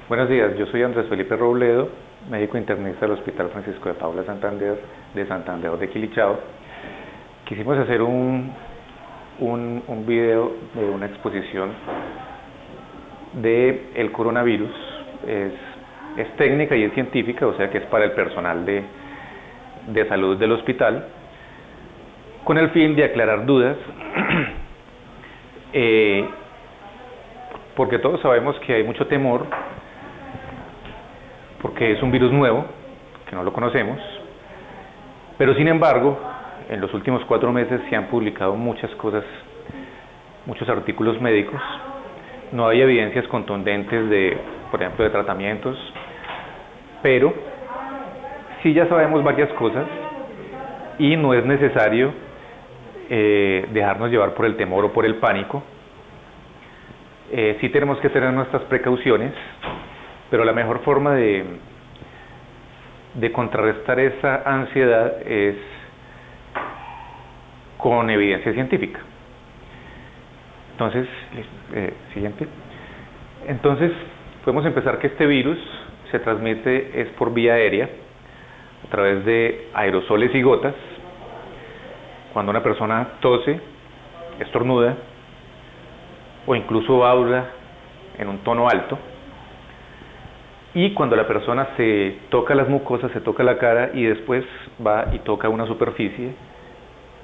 Buenos días, yo soy Andrés Felipe Robledo, médico internista del Hospital Francisco de Paula Santander de Quilichao. Quisimos hacer un video de una exposición del coronavirus. Es técnica y es científica, o sea que es para el personal de salud del hospital, con el fin de aclarar dudas, porque todos sabemos que hay mucho temor, porque es un virus nuevo, que no lo conocemos, pero sin embargo, en los últimos 4 meses se han publicado muchas cosas, muchos artículos médicos. No hay evidencias contundentes por ejemplo, de tratamientos, pero sí ya sabemos varias cosas y no es necesario dejarnos llevar por el temor o por el pánico. Sí tenemos que tener nuestras precauciones, pero la mejor forma de contrarrestar esa ansiedad es con evidencia científica. Entonces, siguiente. Entonces, podemos empezar que este virus se transmite por vía aérea, a través de aerosoles y gotas. Cuando una persona tose, estornuda, o incluso habla en un tono alto, y cuando la persona se toca las mucosas, se toca la cara y después va y toca una superficie,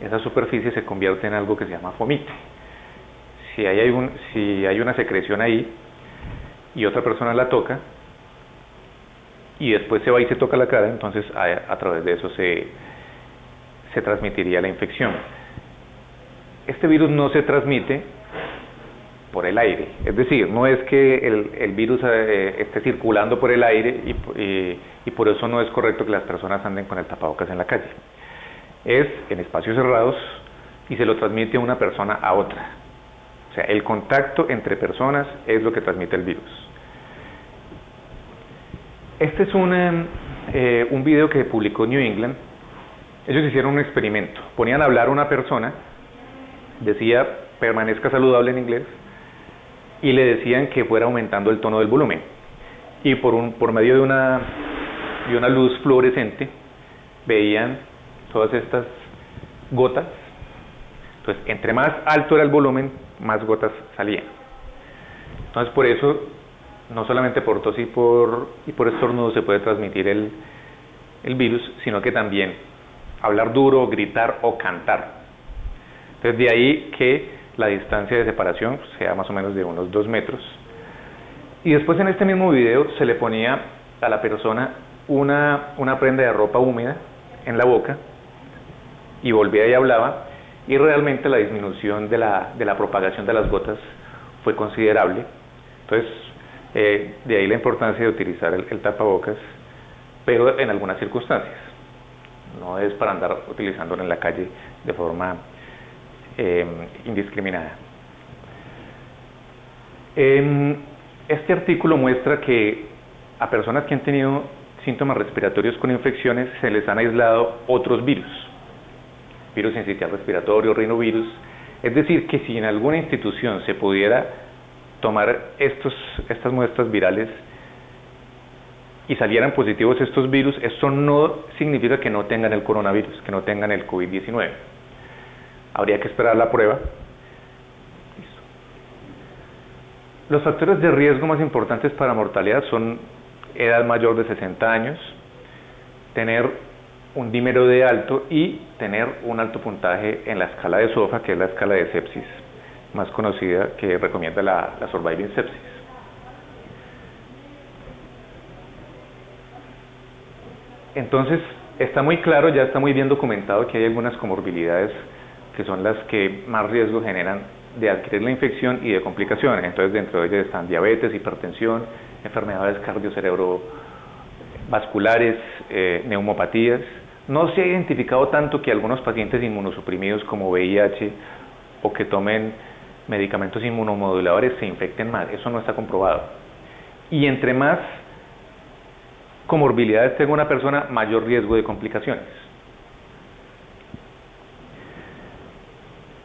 esa superficie se convierte en algo que se llama fomite. Si hay una secreción ahí y otra persona la toca y después se va y se toca la cara, entonces a través de eso se transmitiría la infección. Este virus no se transmite por el aire, es decir, no es que el virus esté circulando por el aire y por eso no es correcto que las personas anden con el tapabocas en la calle. Es en espacios cerrados y se lo transmite una persona a otra. O sea, el contacto entre personas es lo que transmite el virus. Este es un video que publicó New England. Ellos hicieron un experimento. Ponían a hablar a una persona, decía permanezca saludable en inglés, y le decían que fuera aumentando el tono del volumen. Y por medio de una luz fluorescente veían todas estas gotas. Entonces, entre más alto era el volumen, más gotas salían. Entonces, por eso, no solamente por tos y por estornudo se puede transmitir el virus, sino que también hablar duro, gritar o cantar. Entonces, de ahí que la distancia de separación sea más o menos de unos 2 metros. Y después en este mismo video se le ponía a la persona una prenda de ropa húmeda en la boca y volvía y hablaba, y realmente la disminución de la propagación de las gotas fue considerable. Entonces, de ahí la importancia de utilizar el tapabocas, pero en algunas circunstancias. No es para andar utilizándolo en la calle de forma indiscriminada. Este artículo muestra que a personas que han tenido síntomas respiratorios con infecciones se les han aislado otros virus sincitial respiratorio, rinovirus. Es decir, que si en alguna institución se pudiera tomar estas muestras virales y salieran positivos estos virus, esto no significa que no tengan el coronavirus, que no tengan el COVID-19. Habría que esperar la prueba. Listo. Los factores de riesgo más importantes para mortalidad son edad mayor de 60 años, tener un dímero D alto y tener un alto puntaje en la escala de SOFA, que es la escala de sepsis más conocida que recomienda la Surviving Sepsis. Entonces, está muy claro, ya está muy bien documentado que hay algunas comorbilidades que son las que más riesgo generan de adquirir la infección y de complicaciones. Entonces, dentro de ellas están diabetes, hipertensión, enfermedades cardiocerebrovasculares, neumopatías. No se ha identificado tanto que algunos pacientes inmunosuprimidos como VIH o que tomen medicamentos inmunomoduladores se infecten más. Eso no está comprobado. Y entre más comorbilidades tenga una persona, mayor riesgo de complicaciones.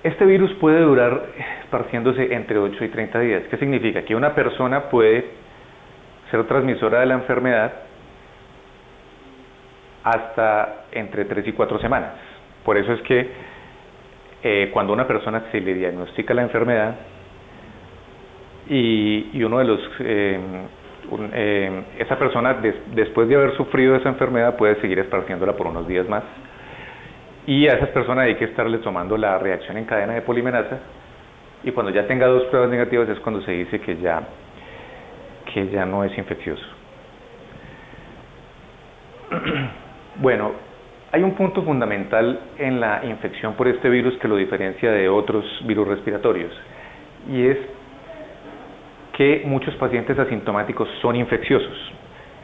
Este virus puede durar esparciéndose entre 8 y 30 días. ¿Qué significa? Que una persona puede ser transmisora de la enfermedad hasta entre 3 y 4 semanas. Por eso es que cuando a una persona se le diagnostica la enfermedad y uno de los esa persona después de haber sufrido esa enfermedad puede seguir esparciéndola por unos días más, y a esas personas hay que estarles tomando la reacción en cadena de polimerasa, y cuando ya tenga 2 pruebas negativas es cuando se dice que ya no es infeccioso. Bueno, hay un punto fundamental en la infección por este virus que lo diferencia de otros virus respiratorios, y es que muchos pacientes asintomáticos son infecciosos.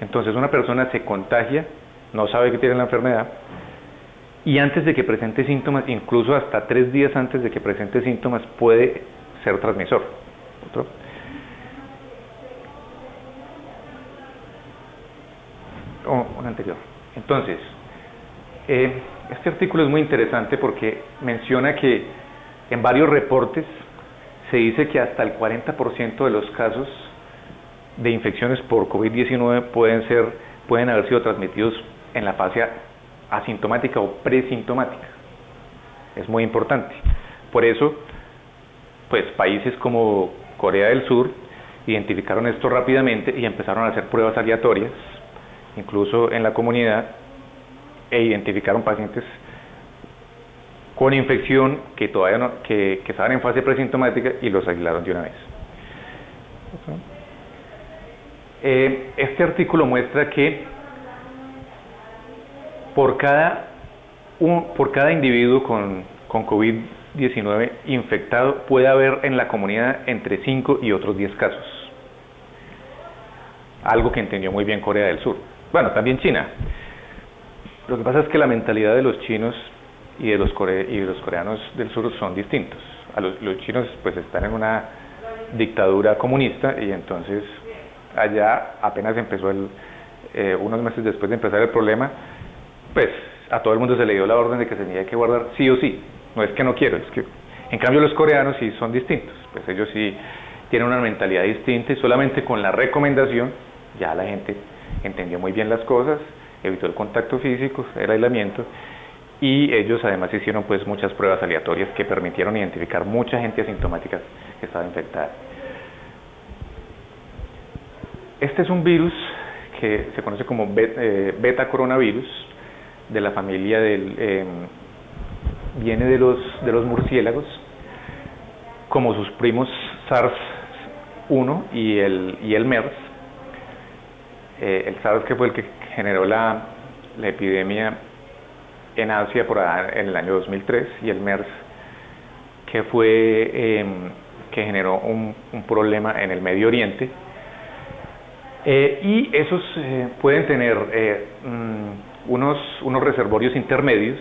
Entonces una persona se contagia, no sabe que tiene la enfermedad, y antes de que presente síntomas, incluso hasta 3 días antes de que presente síntomas, puede ser transmisor. ¿Otro? Un anterior. Entonces, este artículo es muy interesante porque menciona que en varios reportes se dice que hasta el 40% de los casos de infecciones por COVID-19 pueden haber sido transmitidos en la fase asintomática o presintomática. Es muy importante. Por eso, pues países como Corea del Sur identificaron esto rápidamente y empezaron a hacer pruebas aleatorias, incluso en la comunidad, e identificaron pacientes con infección que todavía no, que estaban en fase presintomática, y los aislaron de una vez. Este artículo muestra que por cada individuo con COVID-19 infectado puede haber en la comunidad entre 5 y otros 10 casos. Algo que entendió muy bien Corea del Sur. Bueno, también China. Lo que pasa es que la mentalidad de los chinos y de los coreanos del sur son distintos. Los chinos pues están en una dictadura comunista, y entonces allá apenas empezó unos meses después de empezar el problema, pues a todo el mundo se le dio la orden de que se tenía que guardar sí o sí. No es que no quiero, es que en cambio los coreanos sí son distintos, pues ellos sí tienen una mentalidad distinta, y solamente con la recomendación ya la gente entendió muy bien las cosas, evitó el contacto físico, el aislamiento, y ellos además hicieron pues muchas pruebas aleatorias que permitieron identificar mucha gente asintomática que estaba infectada. Este es un virus que se conoce como beta coronavirus, de la familia viene de los murciélagos, como sus primos SARS-1 y el MERS. El SARS, que fue el que generó la epidemia en Asia en el año 2003, y el MERS, que fue que generó un problema en el Medio Oriente. Y esos pueden tener unos reservorios intermedios.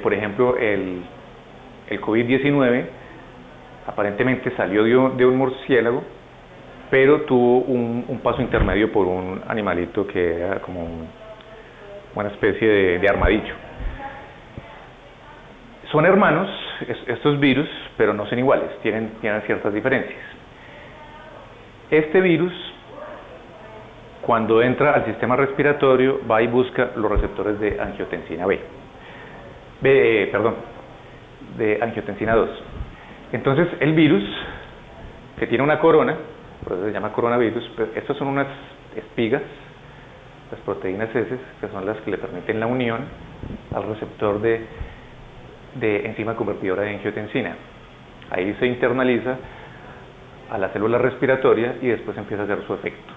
Por ejemplo, el COVID-19 aparentemente salió de un murciélago, pero tuvo un paso intermedio por un animalito que era como una especie de armadillo. Son hermanos estos virus, pero no son iguales, tienen ciertas diferencias. Este virus, cuando entra al sistema respiratorio, va y busca los receptores de angiotensina de angiotensina 2. Entonces el virus, que tiene una corona, por eso se llama coronavirus, pero estas son unas espigas, las proteínas S, que son las que le permiten la unión al receptor de enzima convertidora de angiotensina. Ahí se internaliza a la célula respiratoria y después empieza a hacer su efecto.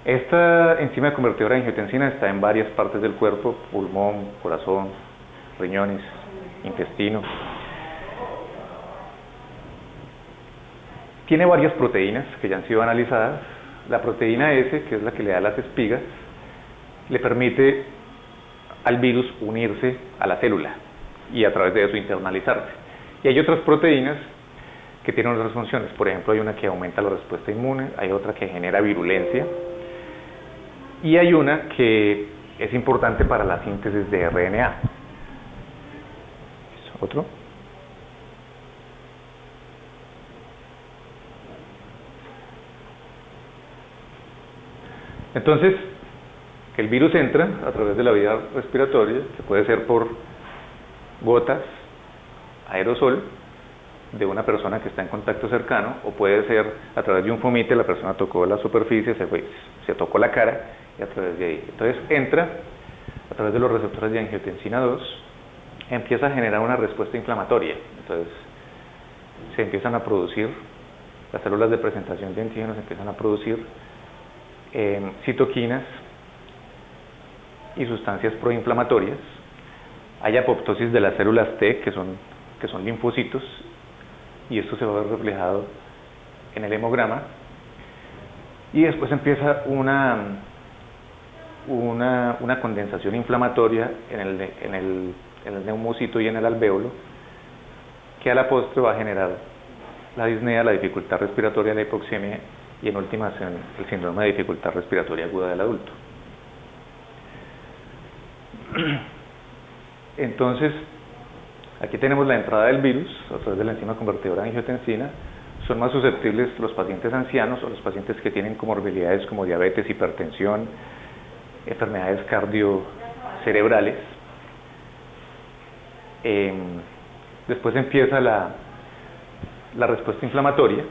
Esta enzima convertidora de angiotensina está en varias partes del cuerpo: pulmón, corazón, riñones, intestino. Tiene varias proteínas que ya han sido analizadas. La proteína S, que es la que le da las espigas, le permite al virus unirse a la célula y a través de eso internalizarse. Y hay otras proteínas que tienen otras funciones. Por ejemplo, hay una que aumenta la respuesta inmune, hay otra que genera virulencia, y hay una que es importante para la síntesis de RNA. ¿Otro? Entonces, el virus entra a través de la vía respiratoria, que puede ser por gotas, aerosol, de una persona que está en contacto cercano, o puede ser a través de un fomite, la persona tocó la superficie, se tocó la cara, y a través de ahí. Entonces entra a través de los receptores de angiotensina 2, empieza a generar una respuesta inflamatoria. Entonces se empiezan a producir, las células de presentación de antígenos empiezan a producir citoquinas y sustancias proinflamatorias. Hay apoptosis de las células T, que son linfocitos, y esto se va a ver reflejado en el hemograma. Y después empieza una condensación inflamatoria en el neumocito y en el alvéolo, que a la postre va a generar la disnea, la dificultad respiratoria, la hipoxemia y en últimas el síndrome de dificultad respiratoria aguda del adulto. Entonces, aquí tenemos la entrada del virus a través de la enzima convertidora de angiotensina. Son más susceptibles los pacientes ancianos o los pacientes que tienen comorbilidades como diabetes, hipertensión, enfermedades cardiocerebrales. Después empieza la respuesta inflamatoria.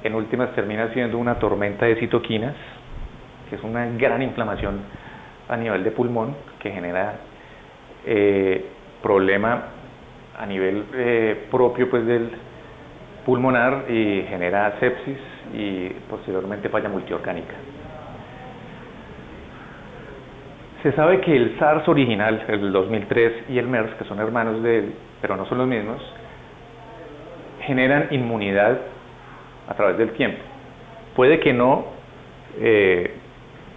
En últimas termina siendo una tormenta de citoquinas, que es una gran inflamación a nivel de pulmón, que genera problema a nivel propio pues del pulmonar y genera sepsis y posteriormente falla multiorgánica. Se sabe que el SARS original, el 2003, y el MERS, que son hermanos de él, pero no son los mismos, generan inmunidad a través del tiempo. Puede que no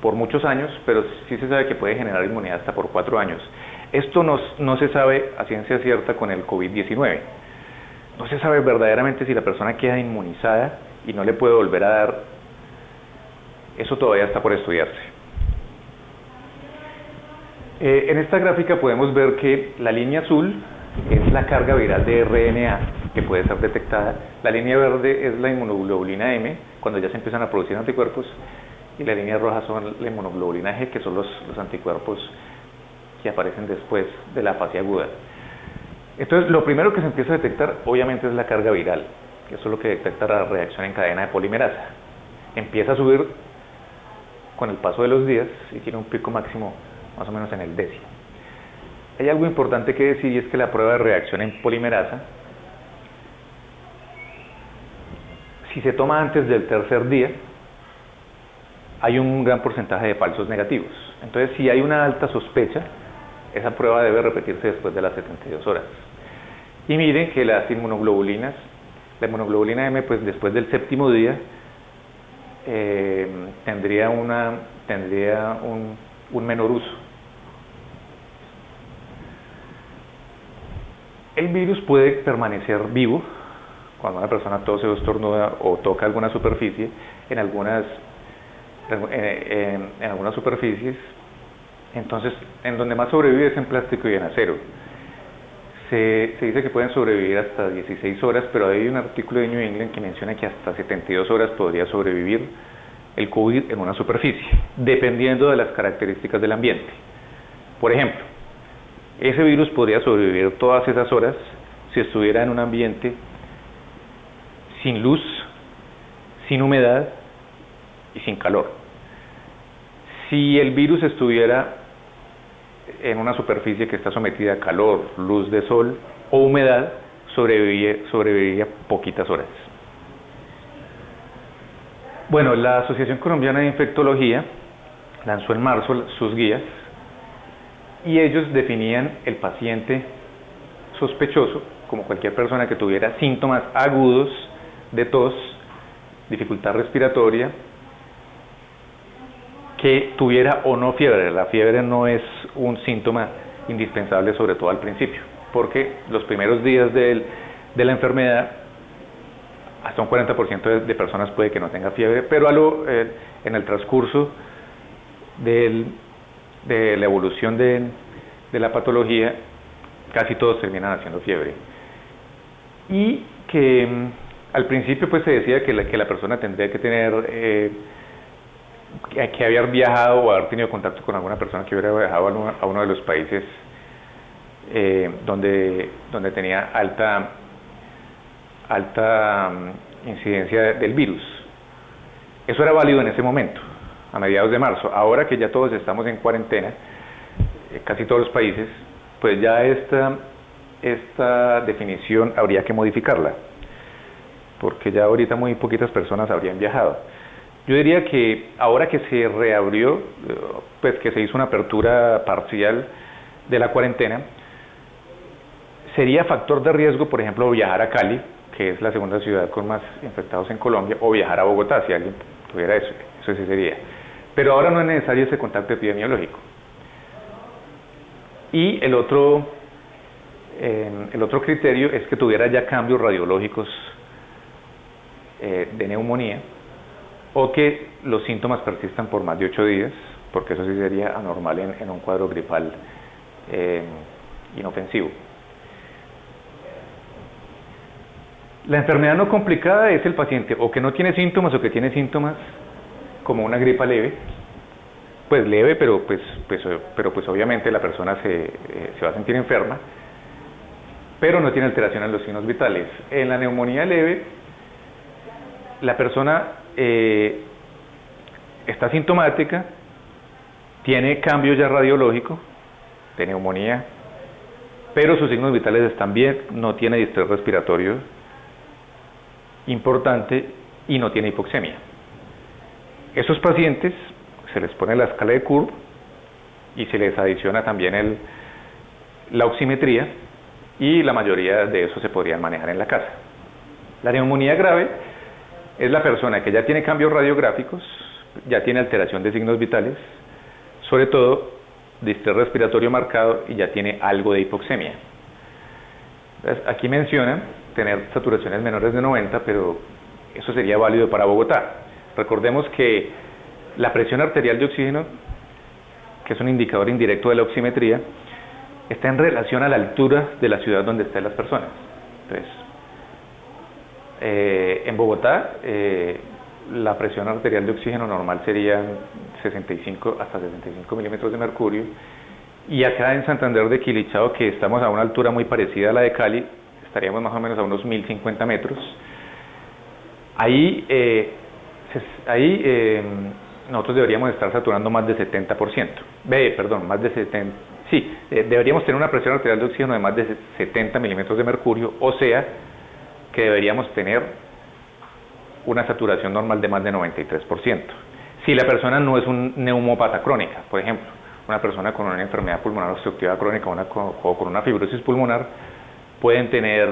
por muchos años, pero sí se sabe que puede generar inmunidad hasta por 4 años. Esto no se sabe a ciencia cierta con el COVID-19. No se sabe verdaderamente si la persona queda inmunizada y no le puede volver a dar. Eso todavía está por estudiarse. En esta gráfica podemos ver que la línea azul es la carga viral de RNA que puede ser detectada. La línea verde es la inmunoglobulina M, cuando ya se empiezan a producir anticuerpos, y la línea roja son la inmunoglobulina G, que son los anticuerpos que aparecen después de la fase aguda. Entonces, lo primero que se empieza a detectar, obviamente, es la carga viral, que eso es lo que detecta la reacción en cadena de polimerasa. Empieza a subir con el paso de los días y tiene un pico máximo más o menos en el 10º. Hay algo importante que decir, y es que la prueba de reacción en polimerasa, si se toma antes del 3er día, hay un gran porcentaje de falsos negativos. Entonces, si hay una alta sospecha, esa prueba debe repetirse después de las 72 horas. Y miren que las inmunoglobulinas, la inmunoglobulina M, pues después del 7º día, tendría un menor uso. El virus puede permanecer vivo cuando una persona tose o estornuda o toca alguna superficie en algunas superficies. Entonces, en donde más sobrevive es en plástico y en acero. Se dice que pueden sobrevivir hasta 16 horas, pero hay un artículo de New England que menciona que hasta 72 horas podría sobrevivir el COVID en una superficie, dependiendo de las características del ambiente. Por ejemplo, ese virus podría sobrevivir todas esas horas si estuviera en un ambiente sin luz, sin humedad y sin calor. Si el virus estuviera en una superficie que está sometida a calor, luz de sol o humedad, sobreviviría poquitas horas. Bueno, la Asociación Colombiana de Infectología lanzó en marzo sus guías y ellos definían el paciente sospechoso como cualquier persona que tuviera síntomas agudos de tos, dificultad respiratoria, que tuviera o no fiebre. La fiebre no es un síntoma indispensable, sobre todo al principio, porque los primeros días de la enfermedad, hasta un 40% de personas puede que no tenga fiebre, pero en el transcurso de la evolución de la patología, casi todos terminan haciendo fiebre. Y que al principio pues se decía que la persona tendría que tener que haber viajado o haber tenido contacto con alguna persona que hubiera viajado a uno de los países donde tenía alta incidencia del virus. Eso era válido en ese momento, a mediados de marzo. Ahora que ya todos estamos en cuarentena, casi todos los países, pues ya esta definición habría que modificarla, porque ya ahorita muy poquitas personas habrían viajado. Yo diría que ahora que se reabrió, pues que se hizo una apertura parcial de la cuarentena, sería factor de riesgo, por ejemplo, viajar a Cali, que es la segunda ciudad con más infectados en Colombia, o viajar a Bogotá, si alguien tuviera eso sí sería. Pero ahora no es necesario ese contacto epidemiológico. Y el otro criterio es que tuviera ya cambios radiológicos de neumonía, o que los síntomas persistan por más de 8 días, porque eso sí sería anormal en un cuadro gripal inofensivo. La enfermedad no complicada es el paciente o que no tiene síntomas o que tiene síntomas como una gripa leve, pues leve, pero pues obviamente la persona se va a sentir enferma, pero no tiene alteración en los signos vitales. En la neumonía leve, la persona está sintomática, tiene cambio ya radiológico de neumonía, pero sus signos vitales están bien, no tiene distrés respiratorio importante y no tiene hipoxemia. Esos pacientes se les pone la escala de Kurb y se les adiciona también la oximetría, y la mayoría de eso se podrían manejar en la casa. La neumonía grave es la persona que ya tiene cambios radiográficos, ya tiene alteración de signos vitales, sobre todo distrés respiratorio marcado, y ya tiene algo de hipoxemia. Entonces, aquí menciona tener saturaciones menores de 90, pero eso sería válido para Bogotá. Recordemos que la presión arterial de oxígeno, que es un indicador indirecto de la oximetría, está en relación a la altura de la ciudad donde estén las personas. Entonces, en Bogotá, la presión arterial de oxígeno normal sería 65 hasta 65 milímetros de mercurio, y acá en Santander de Quilichao, que estamos a una altura muy parecida a la de Cali, estaríamos más o menos a unos 1050 metros. Ahí nosotros deberíamos estar saturando más de 70%. Deberíamos tener una presión arterial de oxígeno de más de 70 milímetros de mercurio, o sea, que deberíamos tener una saturación normal de más de 93%. Si la persona no es un neumópata crónica, por ejemplo, una persona con una enfermedad pulmonar obstructiva crónica o con una fibrosis pulmonar, pueden tener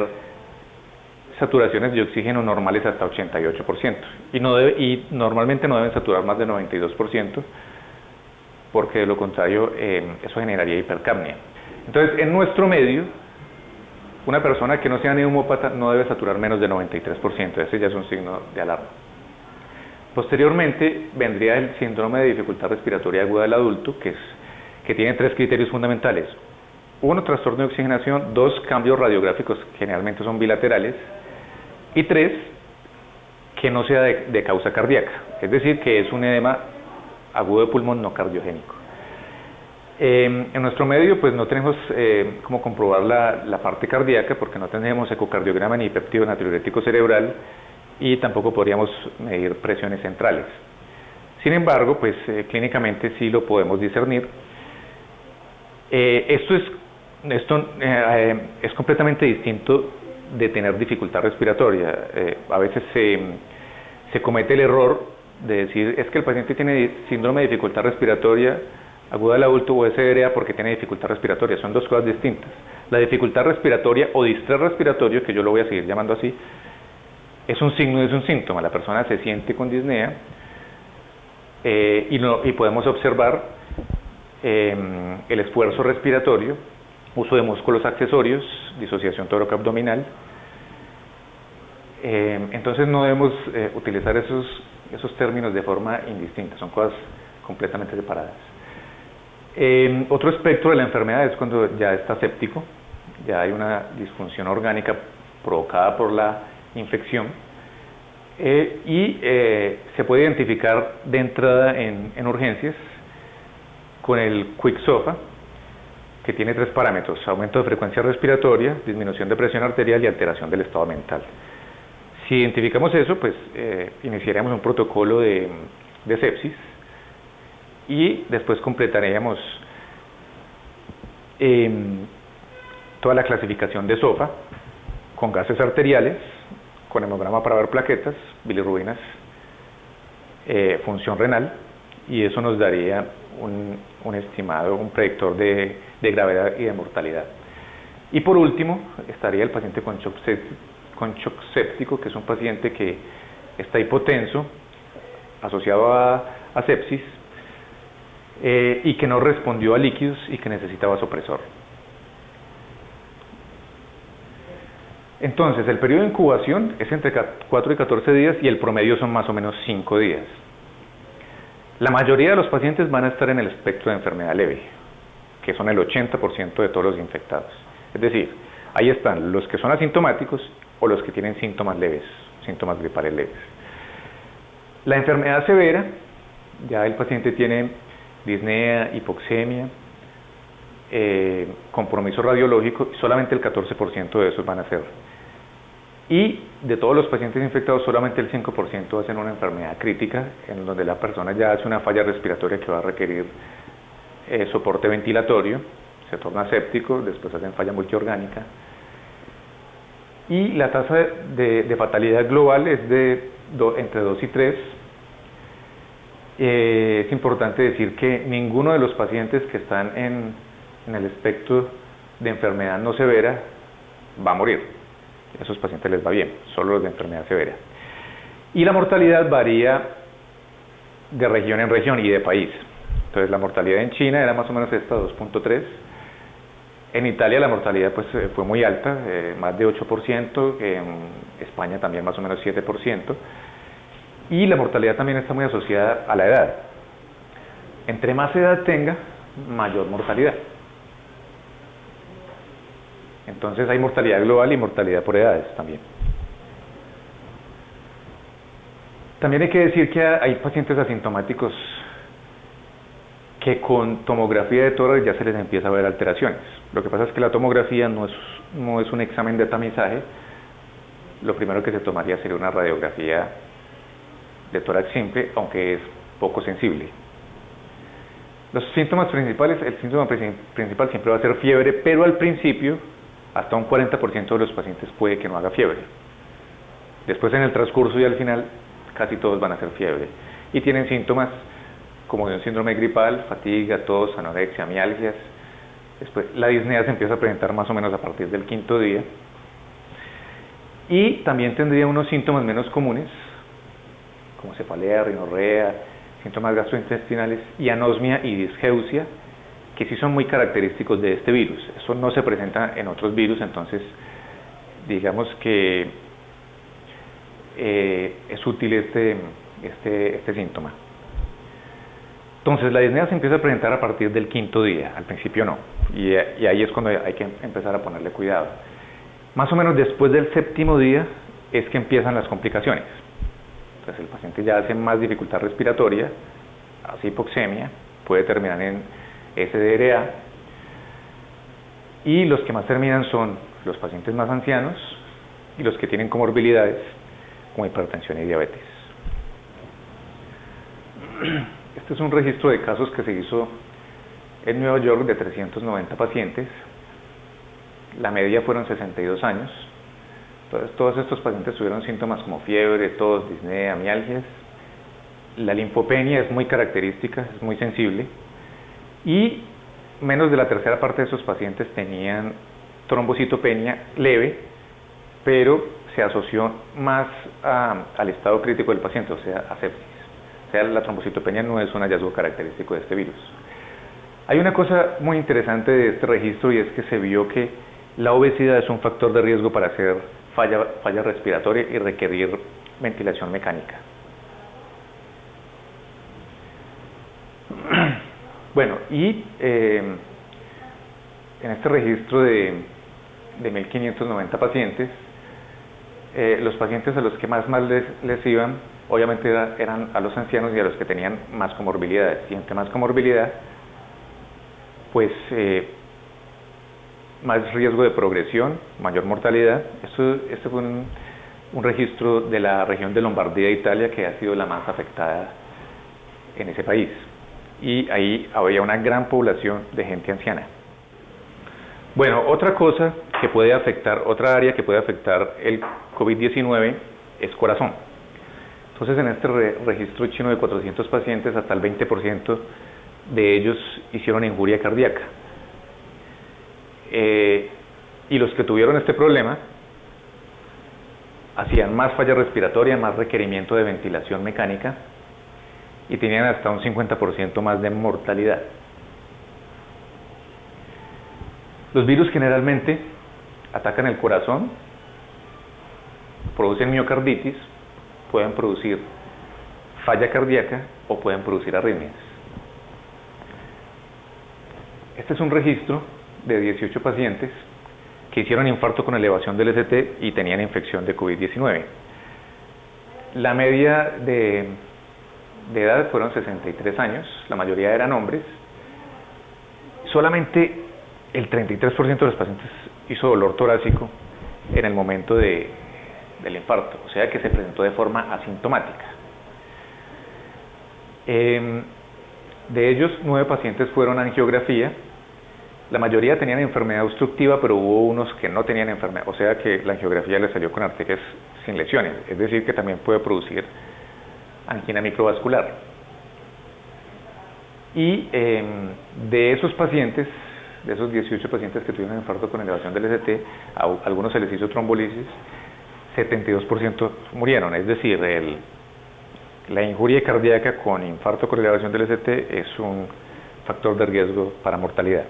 saturaciones de oxígeno normales hasta 88%, y normalmente no deben saturar más de 92%, porque de lo contrario eso generaría hipercapnia. Entonces, en nuestro medio, una persona que no sea neumópata no debe saturar menos de 93%, ese ya es un signo de alarma. Posteriormente vendría el síndrome de dificultad respiratoria aguda del adulto, que tiene 3 criterios fundamentales. 1, trastorno de oxigenación; 2, cambios radiográficos, generalmente son bilaterales; y 3, que no sea de causa cardíaca, es decir, que es un edema agudo de pulmón no cardiogénico. En nuestro medio pues no tenemos cómo comprobar la parte cardíaca, porque no tenemos ecocardiograma ni péptido natriurético cerebral, y tampoco podríamos medir presiones centrales. Sin embargo, pues clínicamente sí lo podemos discernir. Esto es completamente distinto de tener dificultad respiratoria. A veces se comete el error de decir, es que el paciente tiene síndrome de dificultad respiratoria aguda del adulto o SRA porque tiene dificultad respiratoria. Son dos cosas distintas. La dificultad respiratoria o distrés respiratorio, que yo lo voy a seguir llamando así, es un signo, es un síntoma. La persona se siente con disnea y podemos observar el esfuerzo respiratorio, uso de músculos accesorios, disociación tóraco-abdominal. Entonces no debemos utilizar esos términos de forma indistinta, son cosas completamente separadas. Otro espectro de la enfermedad es cuando ya está séptico, ya hay una disfunción orgánica provocada por la infección. Se puede identificar de entrada en urgencias con el Quick SOFA, que tiene 3 parámetros: aumento de frecuencia respiratoria, disminución de presión arterial y alteración del estado mental. Si identificamos eso, pues iniciaríamos un protocolo de sepsis y después completaríamos toda la clasificación de SOFA con gases arteriales, con hemograma para ver plaquetas, bilirrubinas, función renal, y eso nos daría un estimado, un predictor de gravedad y de mortalidad. Y por último, estaría el paciente con shock séptico, que es un paciente que está hipotenso, asociado a sepsis, y que no respondió a líquidos y que necesita vasopresor. Entonces, el periodo de incubación es entre 4 y 14 días y el promedio son más o menos 5 días. La mayoría de los pacientes van a estar en el espectro de enfermedad leve, que son el 80% de todos los infectados. Es decir, ahí están los que son asintomáticos o los que tienen síntomas leves, síntomas gripales leves. La enfermedad severa, ya el paciente tiene disnea, hipoxemia, compromiso radiológico, solamente el 14% de esos van a ser. Y de todos los pacientes infectados, solamente el 5% hacen una enfermedad crítica, en donde la persona ya hace una falla respiratoria que va a requerir soporte ventilatorio, se torna séptico, después hacen falla multiorgánica. Y la tasa de fatalidad global es de entre 2 y 3. Es importante decir que ninguno de los pacientes que están en el espectro de enfermedad no severa va a morir. A esos pacientes les va bien, solo los de enfermedad severa. Y la mortalidad varía de región en región y de país. Entonces la mortalidad en China era más o menos esta, 2.3. En Italia la mortalidad pues fue muy alta, más de 8%, en España también más o menos 7%. Y la mortalidad también está muy asociada a la edad. Entre más edad tenga, mayor mortalidad. Entonces hay mortalidad global y mortalidad por edades también. También hay que decir que hay pacientes asintomáticos que con tomografía de tórax ya se les empieza a ver alteraciones. Lo que pasa es que la tomografía no es un examen de tamizaje. Lo primero que se tomaría sería una radiografía de tórax simple, aunque es poco sensible. Los síntomas principales, el síntoma principal siempre va a ser fiebre, pero al principio hasta un 40% de los pacientes puede que no haga fiebre. Después en el transcurso y al final casi todos van a hacer fiebre. Y tienen síntomas como de un síndrome gripal, fatiga, tos, anorexia, mialgias. Después la disnea se empieza a presentar más o menos a partir del 5º día. Y también tendría unos síntomas menos comunes, como cefalea, rinorrea, síntomas gastrointestinales y anosmia y disgeusia, que sí son muy característicos de este virus. Eso no se presenta en otros virus, entonces digamos que es útil este síntoma. Entonces la disnea se empieza a presentar a partir del 5º día, al principio no, y ahí es cuando hay que empezar a ponerle cuidado. Más o menos después del 7º día es que empiezan las complicaciones. Entonces el paciente ya hace más dificultad respiratoria, hace hipoxemia, puede terminar en SDRA, y los que más terminan son los pacientes más ancianos y los que tienen comorbilidades como hipertensión y diabetes. Este es un registro de casos que se hizo en Nueva York de 390 pacientes. La media fueron 62 años. Entonces todos estos pacientes tuvieron síntomas como fiebre, tos, disnea, mialgias. La linfopenia es muy característica, es muy sensible. Y menos de la tercera parte de esos pacientes tenían trombocitopenia leve, pero se asoció más al estado crítico del paciente, o sea, a sepsis. O sea, la trombocitopenia no es un hallazgo característico de este virus. Hay una cosa muy interesante de este registro, y es que se vio que la obesidad es un factor de riesgo para hacer falla respiratoria y requerir ventilación mecánica. Bueno, y en este registro de 1.590 pacientes, los pacientes a los que más mal les iban, obviamente eran a los ancianos y a los que tenían más comorbilidades. Y entre más comorbilidad, pues más riesgo de progresión, mayor mortalidad. Este fue un registro de la región de Lombardía, Italia, que ha sido la más afectada en ese país. Y ahí había una gran población de gente anciana. Bueno, otra cosa que puede afectar, otra área que puede afectar el COVID-19 es corazón. Entonces, en este registro chino de 400 pacientes, hasta el 20% de ellos hicieron injuria cardíaca. Y los que tuvieron este problema hacían más falla respiratoria, más requerimiento de ventilación mecánica y tenían hasta un 50% más de mortalidad. Los virus generalmente atacan el corazón, producen miocarditis, pueden producir falla cardíaca o pueden producir arritmias. Este es un registro de 18 pacientes que hicieron infarto con elevación del ST y tenían infección de COVID-19. La media de edad fueron 63 años, la mayoría eran hombres. Solamente el 33% de los pacientes hizo dolor torácico en el momento del infarto, o sea que se presentó de forma asintomática. De ellos, 9 pacientes fueron a angiografía. La mayoría tenían enfermedad obstructiva, pero hubo unos que no tenían enfermedad, o sea que la angiografía les salió con arterias sin lesiones, es decir, que también puede producir angina microvascular. Y de esos pacientes, de esos 18 pacientes que tuvieron infarto con elevación del ST, a algunos se les hizo trombolisis, 72% murieron, es decir, la injuria cardíaca con infarto con elevación del ST es un factor de riesgo para mortalidad.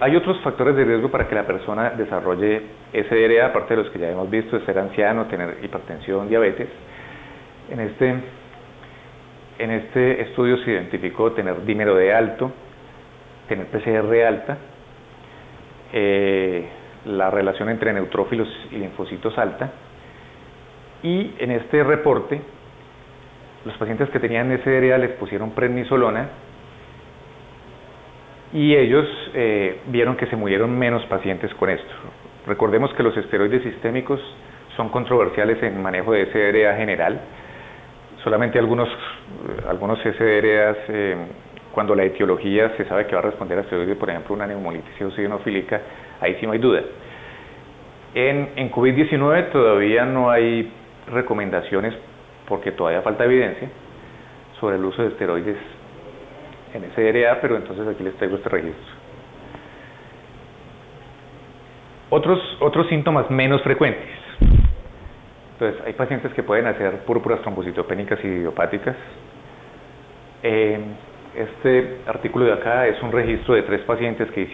Hay otros factores de riesgo para que la persona desarrolle SDRA, aparte de los que ya hemos visto, de ser anciano, tener hipertensión, diabetes. En este estudio se identificó tener dímero D alto, tener PCR alta, la relación entre neutrófilos y linfocitos alta, y en este reporte los pacientes que tenían SDRA les pusieron prednisolona y ellos vieron que se murieron menos pacientes con esto. Recordemos que los esteroides sistémicos son controversiales en manejo de SDRA general. Solamente algunos SDRAs, cuando la etiología se sabe que va a responder a esteroides, por ejemplo una neumolitis eosinofílica, ahí sí no hay duda. En COVID-19 todavía no hay recomendaciones porque todavía falta evidencia sobre el uso de esteroides en SDRA, pero entonces aquí les traigo este registro. Otros síntomas menos frecuentes. Entonces, hay pacientes que pueden hacer púrpuras trombocitopénicas y idiopáticas. Este artículo de acá es un registro de 3 pacientes que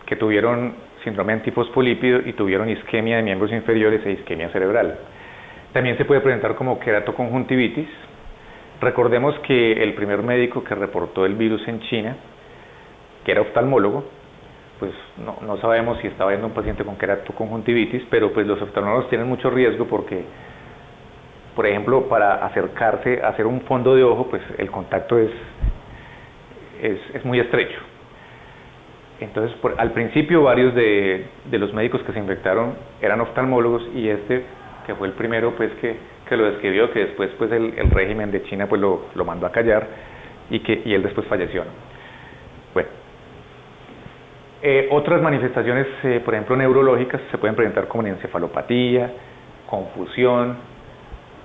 que tuvieron síndrome antifosfolípido y tuvieron isquemia de miembros inferiores e isquemia cerebral. También se puede presentar como queratoconjuntivitis. Recordemos que el primer médico que reportó el virus en China, que era oftalmólogo, pues no sabemos si estaba viendo un paciente con queratoconjuntivitis, pero pues los oftalmólogos tienen mucho riesgo porque, por ejemplo, para acercarse a hacer un fondo de ojo, pues el contacto es muy estrecho. Entonces, al principio varios de los médicos que se infectaron eran oftalmólogos y este, que fue el primero pues que lo describió, que después pues el régimen de China pues lo mandó a callar y él después falleció, ¿no? Bueno, otras manifestaciones, por ejemplo neurológicas, se pueden presentar como encefalopatía, confusión,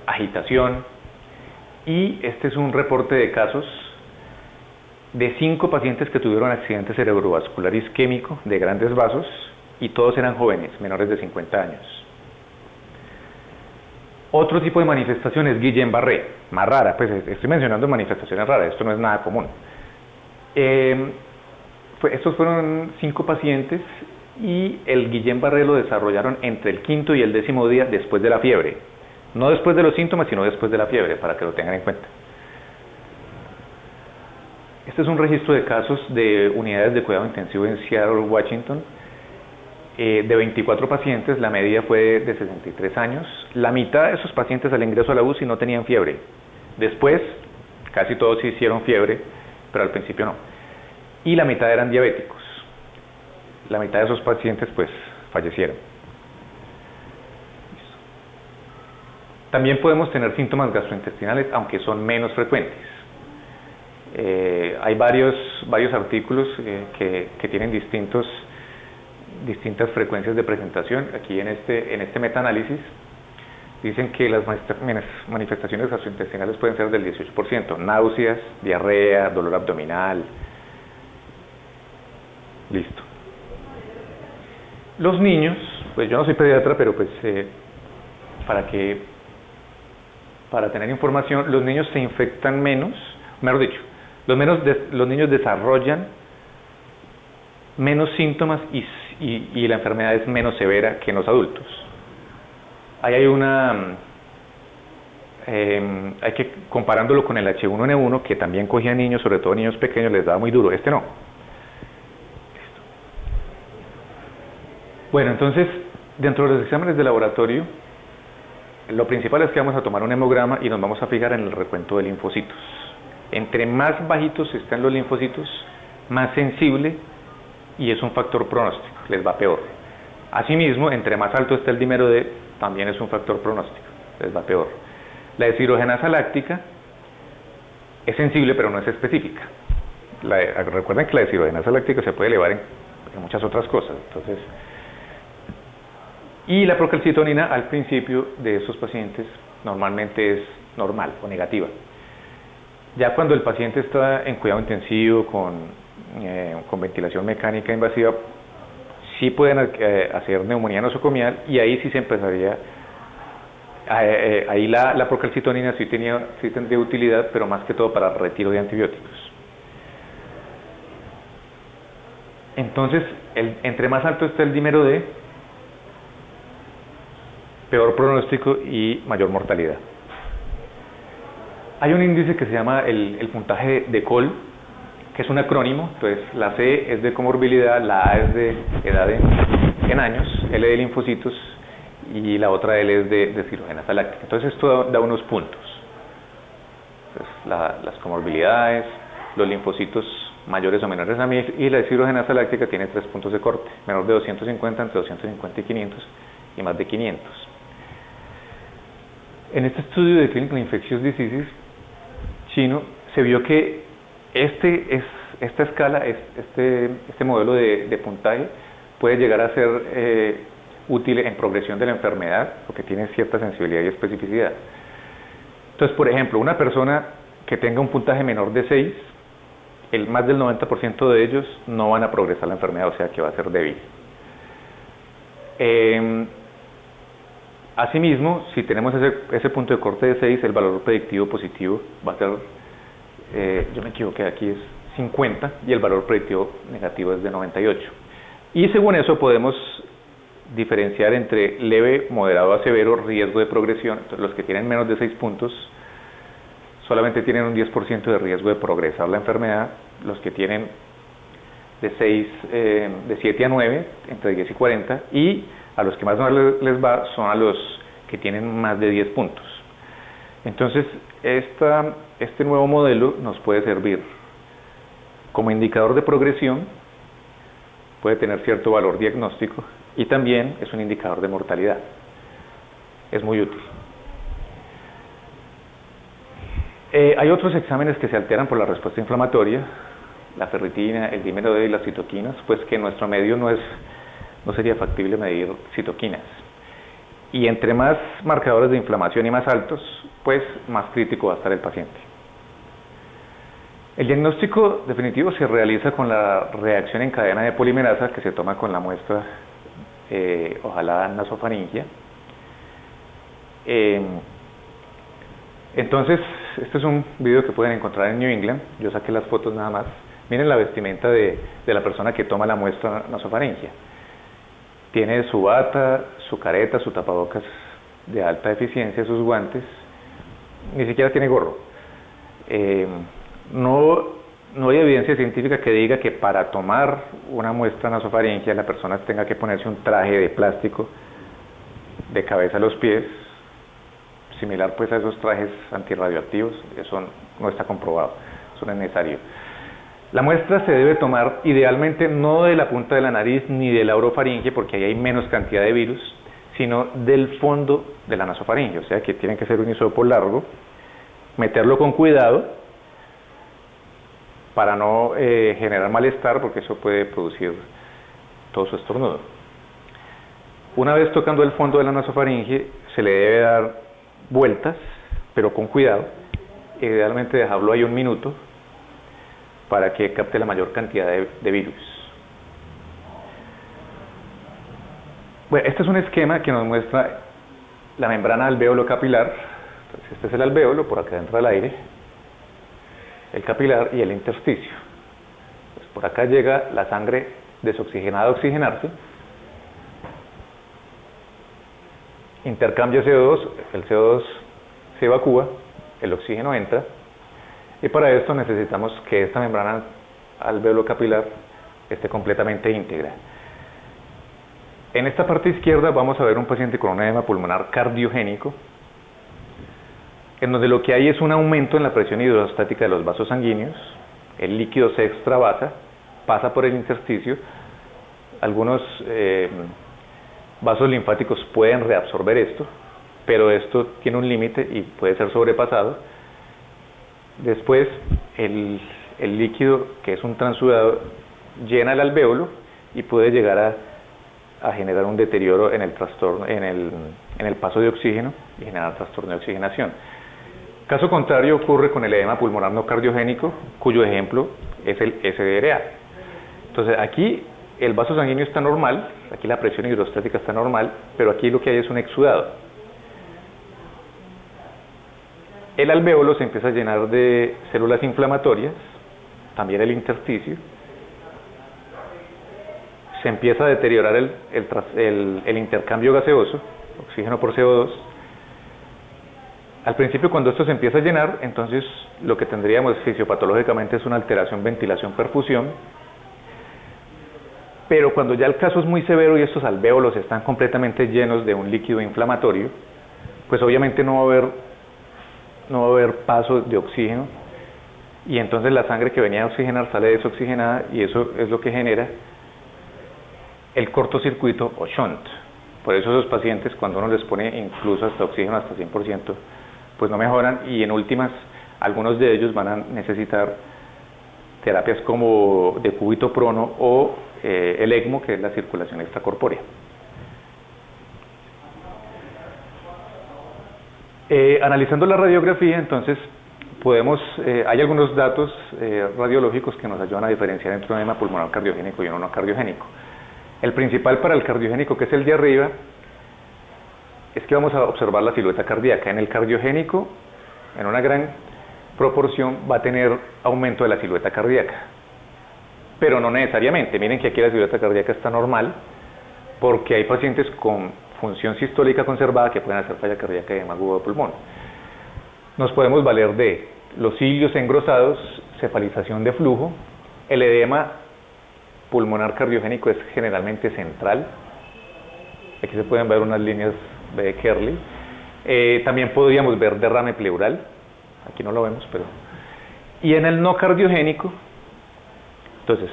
agitación, y este es un reporte de casos de 5 pacientes que tuvieron accidente cerebrovascular isquémico de grandes vasos y todos eran jóvenes, menores de 50 años. Otro tipo de manifestación es Guillain-Barré, más rara, pues estoy mencionando manifestaciones raras, esto no es nada común. Estos fueron 5 pacientes y el Guillain-Barré lo desarrollaron entre el 5º y el 10º día después de la fiebre. No después de los síntomas, sino después de la fiebre, para que lo tengan en cuenta. Este es un registro de casos de unidades de cuidado intensivo en Seattle, Washington. De 24 pacientes, la media fue de 63 años. La mitad de esos pacientes al ingreso a la UCI no tenían fiebre. Después, casi todos sí hicieron fiebre, pero al principio no. Y la mitad eran diabéticos. La mitad de esos pacientes, pues, fallecieron. También podemos tener síntomas gastrointestinales, aunque son menos frecuentes. Hay varios artículos que tienen distintas frecuencias de presentación. Aquí en este metaanálisis dicen que las manifestaciones gastrointestinales pueden ser del 18%, náuseas, diarrea, dolor abdominal. Listo. Los niños, pues yo no soy pediatra, pero pues para tener información, los niños se infectan menos, mejor dicho, los niños desarrollan menos síntomas y la enfermedad es menos severa que en los adultos. Ahí hay que comparándolo con el H1N1, que también cogía niños, sobre todo niños pequeños, les daba muy duro, este no. Bueno, entonces, dentro de los exámenes de laboratorio, lo principal es que vamos a tomar un hemograma y nos vamos a fijar en el recuento de linfocitos. Entre más bajitos están los linfocitos, más sensible y es un factor pronóstico, les va peor. Asimismo, entre más alto está el dímero D, también es un factor pronóstico, les va peor. La deshidrogenasa láctica es sensible pero no es específica. Recuerden que la deshidrogenasa láctica se puede elevar en muchas otras cosas. Entonces, y la procalcitonina al principio de esos pacientes normalmente es normal o negativa. Ya cuando el paciente está en cuidado intensivo con ventilación mecánica invasiva, sí pueden hacer neumonía nosocomial y ahí sí se empezaría, ahí la procalcitonina sí tendría utilidad, pero más que todo para retiro de antibióticos. Entonces, entre más alto está el dímero D, peor pronóstico y mayor mortalidad. Hay un índice que se llama el puntaje de Cole, que es un acrónimo. Entonces, la C es de comorbilidad, la A es de edad en años, L de linfocitos y la otra L es de deshidrogenasa láctica. Entonces, esto da unos puntos. Entonces, las comorbilidades, los linfocitos mayores o menores a 1000 y la deshidrogenasa láctica tiene 3 puntos de corte, menor de 250, entre 250 y 500 y más de 500. En este estudio de Clinical Infectious Diseases chino se vio que esta escala, este modelo de puntaje puede llegar a ser útil en progresión de la enfermedad porque tiene cierta sensibilidad y especificidad. Entonces, por ejemplo, una persona que tenga un puntaje menor de 6, más del 90% de ellos no van a progresar la enfermedad, o sea que va a ser débil. Asimismo, si tenemos ese punto de corte de 6, el valor predictivo positivo va a ser, yo me equivoqué, aquí es 50 y el valor predictivo negativo es de 98. Y según eso podemos diferenciar entre leve, moderado a severo, riesgo de progresión. Entonces, los que tienen menos de 6 puntos solamente tienen un 10% de riesgo de progresar la enfermedad. Los que tienen de 7 a 9, entre 10 y 40, y a los que más les va son a los que tienen más de 10 puntos. Entonces, este nuevo modelo nos puede servir como indicador de progresión, puede tener cierto valor diagnóstico y también es un indicador de mortalidad. Es muy útil. Hay otros exámenes que se alteran por la respuesta inflamatoria, la ferritina, el dímero D y las citoquinas, pues que en nuestro medio no sería factible medir citoquinas. Y entre más marcadores de inflamación y más altos, pues más crítico va a estar el paciente. El diagnóstico definitivo se realiza con la reacción en cadena de polimerasa que se toma con la muestra, ojalá nasofaringia. Entonces, este es un video que pueden encontrar en New England. Yo saqué las fotos nada más. Miren la vestimenta de la persona que toma la muestra nasofaringia. Tiene su bata, su careta, su tapabocas de alta eficiencia, sus guantes. Ni siquiera tiene gorro. No no hay evidencia científica que diga que para tomar una muestra nasofaringea la persona tenga que ponerse un traje de plástico de cabeza a los pies, similar pues a esos trajes antirradioactivos. Eso no está comprobado, eso no es necesario. La muestra se debe tomar idealmente no de la punta de la nariz ni de la orofaringe, porque ahí hay menos cantidad de virus, sino del fondo de la nasofaringe, o sea que tiene que ser un hisopo largo, meterlo con cuidado para no generar malestar, porque eso puede producir todo su estornudo. Una vez tocando el fondo de la nasofaringe, se le debe dar vueltas, pero con cuidado, idealmente dejarlo ahí 1 minuto, para que capte la mayor cantidad de virus. Bueno, este es un esquema que nos muestra la membrana alvéolo capilar. Entonces, este es el alvéolo, por acá entra el aire, el capilar y el intersticio. Entonces, por acá llega la sangre desoxigenada a oxigenarse, intercambia CO2, el CO2 se evacúa, el oxígeno entra, y para esto necesitamos que esta membrana alvéolo capilar esté completamente íntegra. En esta parte izquierda vamos a ver un paciente con un edema pulmonar cardiogénico, en donde lo que hay es un aumento en la presión hidrostática de los vasos sanguíneos, el líquido se extravasa, pasa por el intersticio, algunos vasos linfáticos pueden reabsorber esto, pero esto tiene un límite y puede ser sobrepasado. Después, el líquido, que es un transudado, llena el alvéolo y puede llegar a generar un deterioro en el trastorno, en el paso de oxígeno y generar trastorno de oxigenación. Caso contrario ocurre con el edema pulmonar no cardiogénico, cuyo ejemplo es el SDRA. Entonces, aquí el vaso sanguíneo está normal, aquí la presión hidrostática está normal, pero aquí lo que hay es un exudado. El alvéolo se empieza a llenar de células inflamatorias, también el intersticio, se empieza a deteriorar el intercambio gaseoso, oxígeno por CO2. Al principio, cuando esto se empieza a llenar, entonces lo que tendríamos fisiopatológicamente es una alteración ventilación-perfusión, pero cuando ya el caso es muy severo y estos alvéolos están completamente llenos de un líquido inflamatorio, pues obviamente no va a haber paso de oxígeno, y entonces la sangre que venía a oxigenar sale desoxigenada, y eso es lo que genera el cortocircuito o shunt. Por eso esos pacientes, cuando uno les pone incluso hasta oxígeno hasta 100%, pues no mejoran, y en últimas algunos de ellos van a necesitar terapias como de cúbito prono o el ECMO, que es la circulación extracorpórea. Analizando la radiografía, entonces hay algunos datos radiológicos que nos ayudan a diferenciar entre un edema pulmonar cardiogénico y uno no cardiogénico. El principal para el cardiogénico, que es el de arriba, es que vamos a observar la silueta cardíaca. En el cardiogénico, en una gran proporción, va a tener aumento de la silueta cardíaca, pero no necesariamente. Miren que aquí la silueta cardíaca está normal, porque hay pacientes con función sistólica conservada que pueden hacer falla cardíaca y edema agudo de pulmón. Nos podemos valer de los cilios engrosados, cefalización de flujo. El edema pulmonar cardiogénico es generalmente central. Aquí se pueden ver unas líneas de Kerley. También podríamos ver derrame pleural. Aquí no lo vemos, pero... Y en el no cardiogénico, entonces,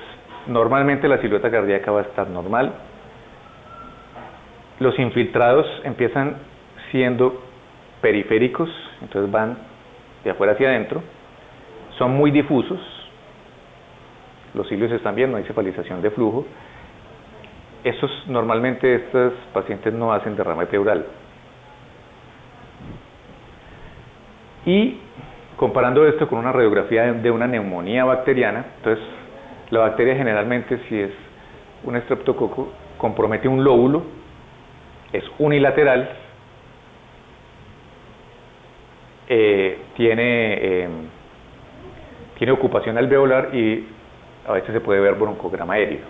normalmente la silueta cardíaca va a estar normal. Los infiltrados empiezan siendo periféricos, entonces van de afuera hacia adentro. Son muy difusos. Los cilios están bien, no hay cefalización de flujo. Normalmente estos pacientes no hacen derrame pleural. Y comparando esto con una radiografía de una neumonía bacteriana, entonces la bacteria generalmente, si es un estreptococo, compromete un lóbulo, es unilateral, tiene ocupación alveolar y a veces se puede ver broncograma aéreo.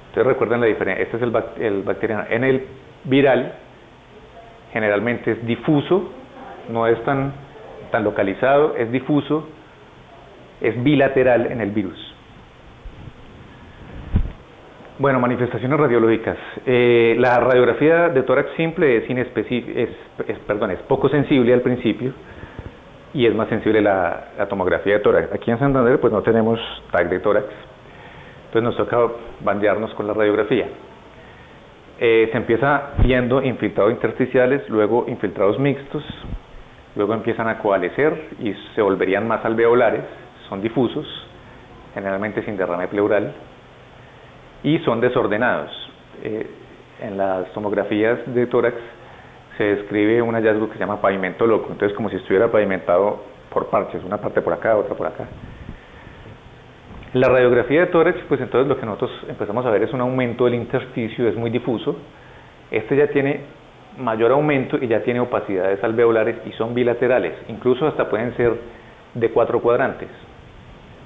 Entonces recuerden la diferencia. Este es el bacteriano. En el viral generalmente es difuso, no es tan localizado, es difuso, es bilateral en el virus. Bueno, manifestaciones radiológicas. La radiografía de tórax simple es poco sensible al principio y es más sensible la tomografía de tórax. Aquí en Santander pues no tenemos TAC de tórax, entonces nos toca bandearnos con la radiografía. Se empieza viendo infiltrados intersticiales, luego infiltrados mixtos, luego empiezan a coalescer y se volverían más alveolares, son difusos, generalmente sin derrame pleural, y son desordenados. En las tomografías de tórax se describe un hallazgo que se llama pavimento loco, entonces como si estuviera pavimentado por parches, una parte por acá, otra por acá. La radiografía de tórax, pues entonces lo que nosotros empezamos a ver es un aumento del intersticio, es muy difuso. Este ya tiene mayor aumento y ya tiene opacidades alveolares y son bilaterales, incluso hasta pueden ser de 4 cuadrantes.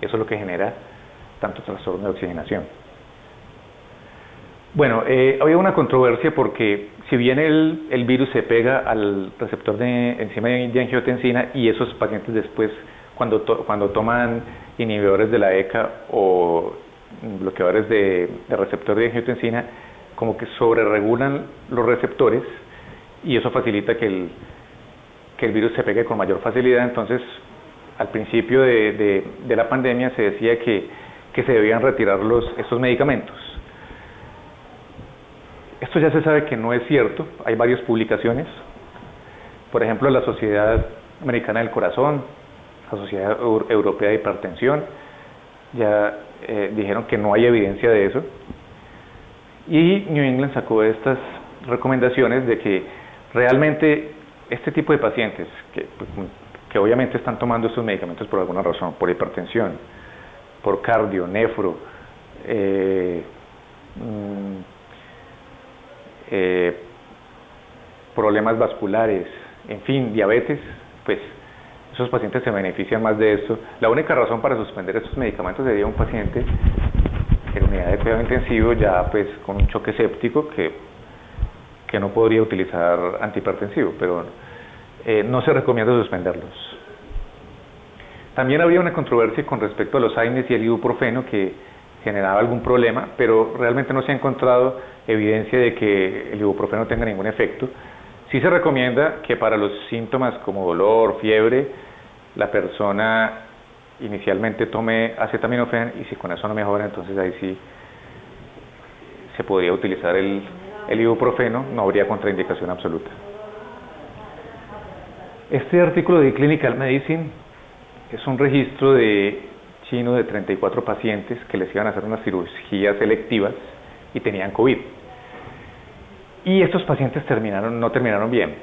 Eso es lo que genera tanto trastorno de oxigenación. Bueno, había una controversia porque si bien el virus se pega al receptor de enzima de angiotensina y esos pacientes después cuando toman inhibidores de la ECA o bloqueadores de receptor de angiotensina, como que sobreregulan los receptores y eso facilita que el virus se pegue con mayor facilidad. Entonces, al principio de la pandemia se decía que se debían retirar estos medicamentos. Esto ya se sabe que no es cierto, hay varias publicaciones, por ejemplo la Sociedad Americana del Corazón, la Sociedad Europea de Hipertensión, ya dijeron que no hay evidencia de eso, y New England sacó estas recomendaciones de que realmente este tipo de pacientes, que obviamente están tomando estos medicamentos por alguna razón, por hipertensión, por cardio, nefro, problemas vasculares, en fin, diabetes, pues esos pacientes se benefician más de esto. La única razón para suspender estos medicamentos sería un paciente en unidad de cuidado intensivo ya pues con un choque séptico que no podría utilizar antihipertensivo, pero no se recomienda suspenderlos. También había una controversia con respecto a los AINES y el ibuprofeno que generaba algún problema, pero realmente no se ha encontrado evidencia de que el ibuprofeno tenga ningún efecto. Sí se recomienda que para los síntomas como dolor, fiebre, la persona inicialmente tome acetaminofén y si con eso no mejora, entonces ahí sí se podría utilizar el ibuprofeno, no habría contraindicación absoluta. Este artículo de Clinical Medicine es un registro chino de 34 pacientes que les iban a hacer unas cirugías selectivas y tenían COVID. Y estos pacientes no terminaron bien.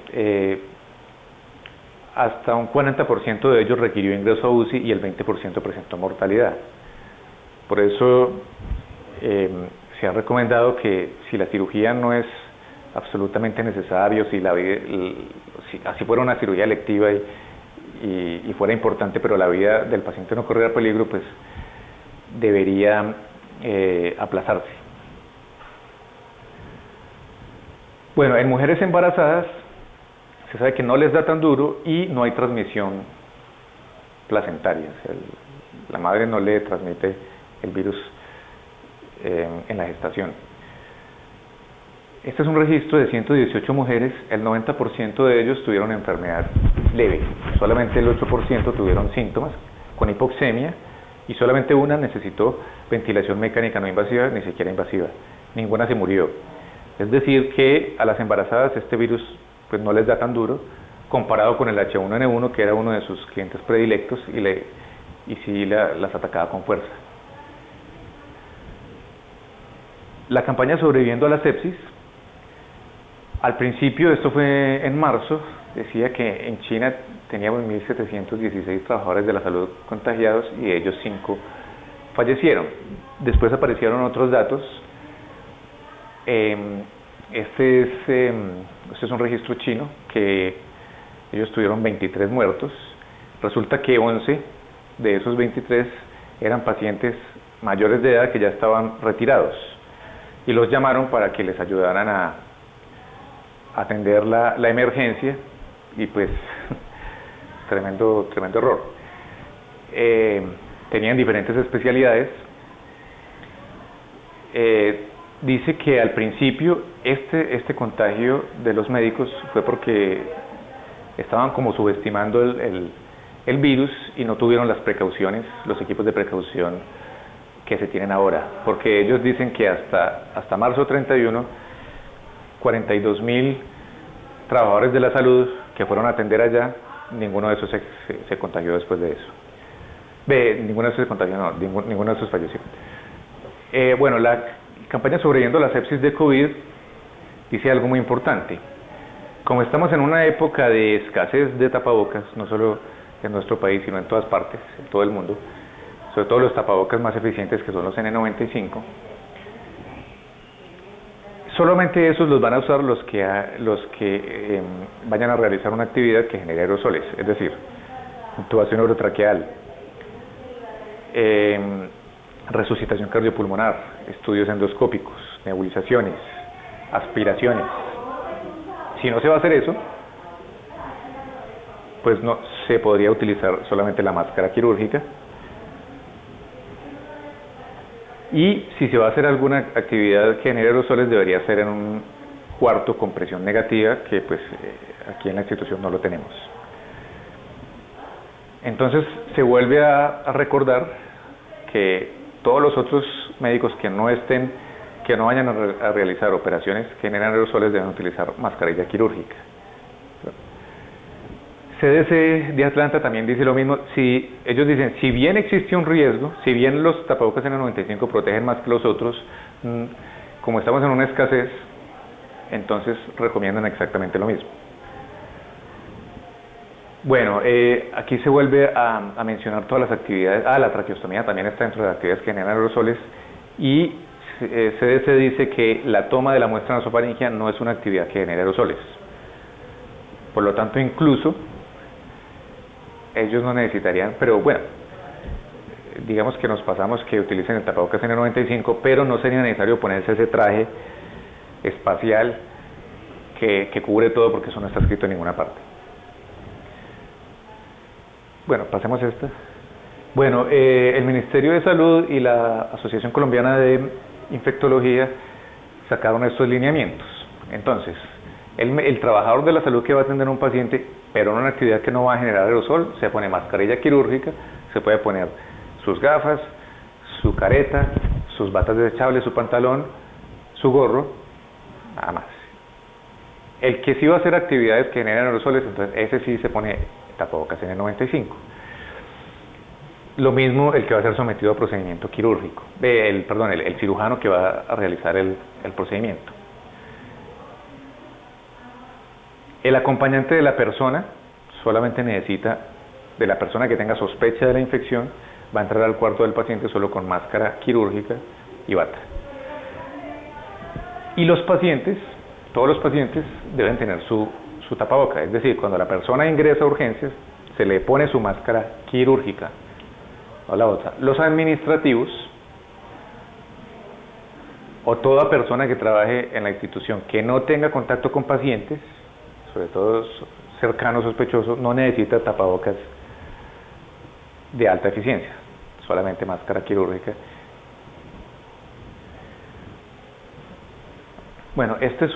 Hasta un 40% de ellos requirió ingreso a UCI y el 20% presentó mortalidad. Por eso se ha recomendado que si la cirugía no es absolutamente necesaria, si así fuera una cirugía electiva y fuera importante, pero la vida del paciente no corriera peligro, pues debería aplazarse. Bueno, en mujeres embarazadas se sabe que no les da tan duro y no hay transmisión placentaria. O sea, la madre no le transmite el virus en la gestación. Este es un registro de 118 mujeres, el 90% de ellos tuvieron enfermedad leve, solamente el 8% tuvieron síntomas con hipoxemia y solamente una necesitó ventilación mecánica no invasiva, ni siquiera invasiva, ninguna se murió. Es decir que a las embarazadas este virus pues no les da tan duro comparado con el H1N1 que era uno de sus clientes predilectos y sí las atacaba con fuerza. La campaña Sobreviviendo a la Sepsis, al principio, esto fue en marzo, decía que en China teníamos 1.716 trabajadores de la salud contagiados y de ellos 5 fallecieron. Después aparecieron otros datos. Este es un registro chino que ellos tuvieron 23 muertos. Resulta que 11 de esos 23 eran pacientes mayores de edad que ya estaban retirados y los llamaron para que les ayudaran a atender la emergencia y pues tremendo error. tenían diferentes especialidades. Dice que al principio este contagio de los médicos fue porque estaban como subestimando el virus y no tuvieron las precauciones, los equipos de precaución que se tienen ahora, porque ellos dicen que hasta marzo 31, 42.000 trabajadores de la salud que fueron a atender allá, ninguno de esos se contagió después de eso. Ninguno de esos se contagió, no, ninguno de esos falleció. Bueno, la campaña Sobreviviendo la sepsis de COVID dice algo muy importante. Como estamos en una época de escasez de tapabocas, no solo en nuestro país, sino en todas partes, en todo el mundo, sobre todo los tapabocas más eficientes que son los N95, solamente esos los van a usar los que vayan a realizar una actividad que genere aerosoles, es decir, intubación orotraqueal, resucitación cardiopulmonar, estudios endoscópicos, nebulizaciones, aspiraciones. Si no se va a hacer eso, pues no se podría utilizar solamente la máscara quirúrgica. Y si se va a hacer alguna actividad que genere aerosoles, debería ser en un cuarto con presión negativa, que pues aquí en la institución no lo tenemos. Entonces se vuelve a recordar que todos los otros médicos que no vayan a realizar operaciones que generan aerosoles deben utilizar mascarilla quirúrgica. CDC de Atlanta también dice lo mismo. Ellos dicen, si bien existe un riesgo, si bien los tapabocas N95 protegen más que los otros, como estamos en una escasez, entonces recomiendan exactamente lo mismo. Bueno, aquí se vuelve a mencionar todas las actividades. La traqueostomía también está dentro de las actividades que generan aerosoles, y CDC dice que la toma de la muestra nasofaringea no es una actividad que genere aerosoles. Por lo tanto, incluso ellos no necesitarían, pero bueno, digamos que nos pasamos que utilicen el tapabocas N95, pero no sería necesario ponerse ese traje espacial que cubre todo, porque eso no está escrito en ninguna parte. Bueno, pasemos esta. Bueno, el Ministerio de Salud y la Asociación Colombiana de Infectología sacaron estos lineamientos. Entonces, el trabajador de la salud que va a atender a un paciente, pero en una actividad que no va a generar aerosol, se pone mascarilla quirúrgica, se puede poner sus gafas, su careta, sus batas desechables, su pantalón, su gorro, nada más. El que sí va a hacer actividades que generan aerosoles, entonces ese sí se pone tapabocas N95. Lo mismo el que va a ser sometido a procedimiento quirúrgico, el cirujano que va a realizar el procedimiento. El acompañante de la persona solamente necesita, de la persona que tenga sospecha de la infección, va a entrar al cuarto del paciente solo con máscara quirúrgica y bata. Y los pacientes, todos los pacientes deben tener su tapaboca, es decir, cuando la persona ingresa a urgencias, se le pone su máscara quirúrgica o la otra. Los administrativos o toda persona que trabaje en la institución que no tenga contacto con pacientes, sobre todo cercanos, sospechosos, no necesita tapabocas de alta eficiencia, solamente máscara quirúrgica. Bueno, este es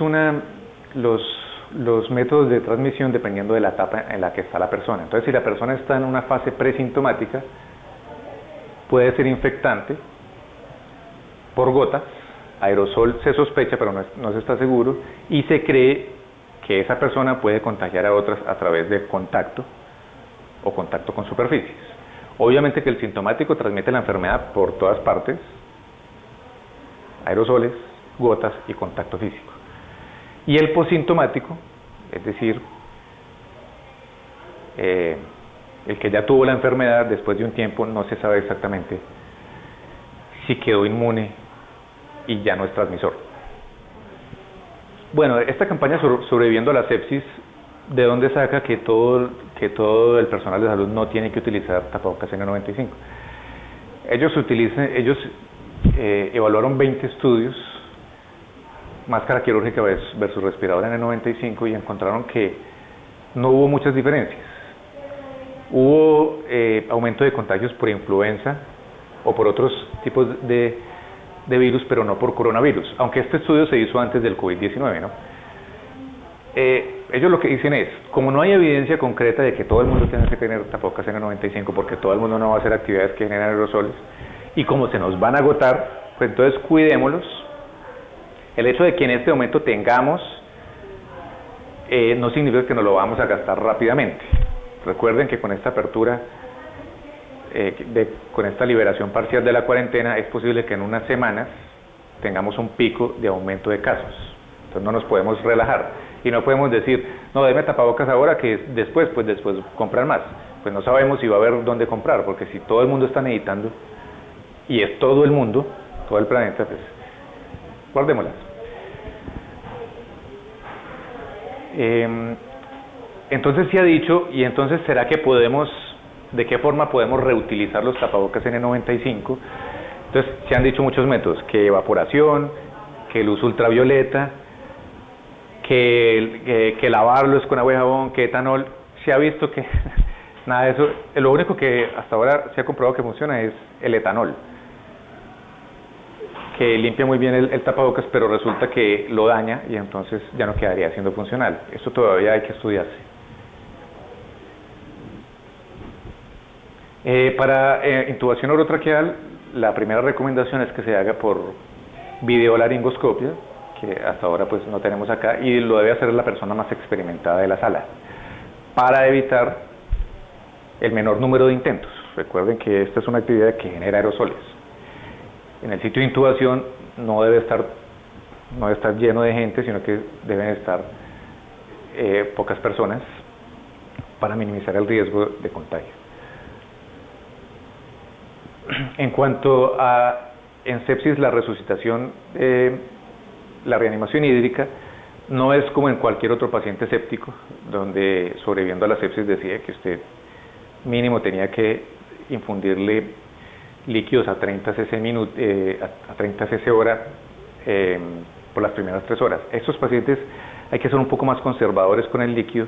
los métodos de transmisión dependiendo de la etapa en la que está la persona. Entonces, si la persona está en una fase presintomática, puede ser infectante por gotas. Aerosol se sospecha, pero no se está seguro, y se cree que esa persona puede contagiar a otras a través de contacto o contacto con superficies. Obviamente que el sintomático transmite la enfermedad por todas partes, aerosoles, gotas y contacto físico. Y el posintomático, es decir, el que ya tuvo la enfermedad después de un tiempo, no se sabe exactamente si quedó inmune y ya no es transmisor. Bueno, esta campaña Sobreviviendo a la sepsis, ¿de dónde saca que todo el personal de salud no tiene que utilizar tapabocas N95? Ellos evaluaron 20 estudios, máscara quirúrgica versus respirador N95, y encontraron que no hubo muchas diferencias. Hubo aumento de contagios por influenza o por otros tipos de virus, pero no por coronavirus, aunque este estudio se hizo antes del COVID-19, ¿no? Ellos lo que dicen es, como no hay evidencia concreta de que todo el mundo tenga que tener tapabocas N95 porque todo el mundo no va a hacer actividades que generan aerosoles, y como se nos van a agotar, pues entonces cuidémoslos. El hecho de que en este momento tengamos no significa que nos lo vamos a gastar rápidamente. Recuerden que con esta apertura, con esta liberación parcial de la cuarentena, es posible que en unas semanas tengamos un pico de aumento de casos. Entonces no nos podemos relajar y no podemos decir, no, deme tapabocas ahora que después comprar más. Pues no sabemos si va a haber dónde comprar, porque si todo el mundo está necesitando, y es todo el mundo, todo el planeta, pues guardémoslas. Entonces se ha dicho, y entonces ¿será que de qué forma podemos reutilizar los tapabocas N95? Entonces se han dicho muchos métodos, que evaporación, que luz ultravioleta, que lavarlos con agua y jabón, que etanol. Se ha visto que nada de eso, lo único que hasta ahora se ha comprobado que funciona es el etanol, que limpia muy bien el tapabocas, pero resulta que lo daña y entonces ya no quedaría siendo funcional. Esto todavía hay que estudiarse. Para intubación orotraqueal, la primera recomendación es que se haga por videolaringoscopia, que hasta ahora pues no tenemos acá, y lo debe hacer la persona más experimentada de la sala, para evitar el menor número de intentos. Recuerden que esta es una actividad que genera aerosoles. En el sitio de intubación no debe estar lleno de gente, sino que deben estar pocas personas para minimizar el riesgo de contagio. En cuanto a en sepsis, la resucitación, la reanimación hídrica no es como en cualquier otro paciente séptico, donde sobreviviendo a la sepsis decía que usted mínimo tenía que infundirle líquidos a 30 cc hora por las primeras 3 horas. Estos pacientes hay que ser un poco más conservadores con el líquido,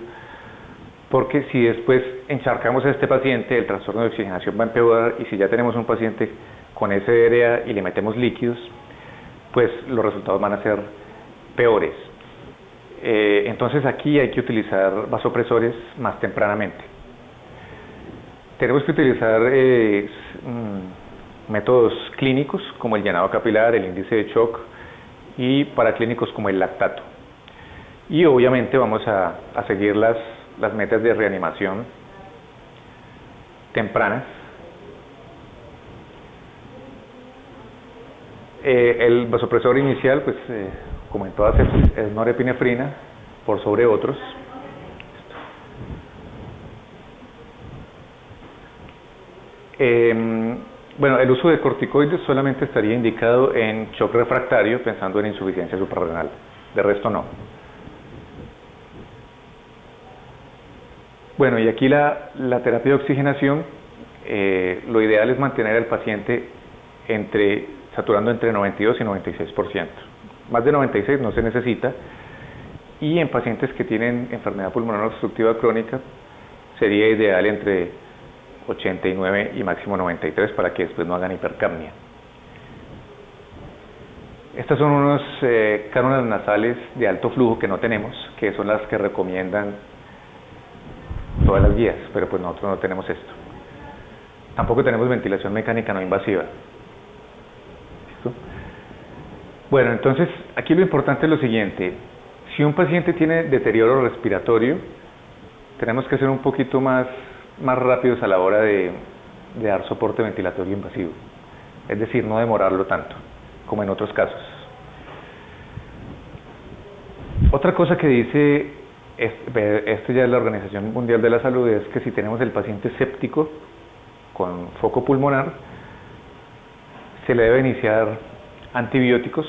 porque si después encharcamos a este paciente, el trastorno de oxigenación va a empeorar, y si ya tenemos un paciente con SDRA y le metemos líquidos, pues los resultados van a ser peores. Entonces aquí hay que utilizar vasopresores más tempranamente. Tenemos que utilizar métodos clínicos como el llenado capilar, el índice de shock, y paraclínicos como el lactato. Y obviamente vamos a seguir las metas de reanimación tempranas. El vasopresor inicial, pues como en todas sepsis, es norepinefrina por sobre otros. Bueno, el uso de corticoides solamente estaría indicado en shock refractario, pensando en insuficiencia suprarrenal. De resto no. Bueno, y aquí la terapia de oxigenación, lo ideal es mantener al paciente saturando entre 92 y 96%. Más de 96 no se necesita, y en pacientes que tienen enfermedad pulmonar obstructiva crónica sería ideal entre 89 y máximo 93 para que después no hagan hipercapnia. Estas son unos cánulas nasales de alto flujo que no tenemos, que son las que recomiendan todas las guías, pero pues nosotros no tenemos esto. Tampoco tenemos ventilación mecánica no invasiva. ¿Listo? Bueno, entonces aquí lo importante es lo siguiente: si un paciente tiene deterioro respiratorio, tenemos que ser un poquito más rápidos a la hora de dar soporte ventilatorio invasivo, es decir, no demorarlo tanto como en otros casos. Otra cosa que dice esto ya es la Organización Mundial de la Salud, es que si tenemos el paciente séptico con foco pulmonar, se le debe iniciar antibióticos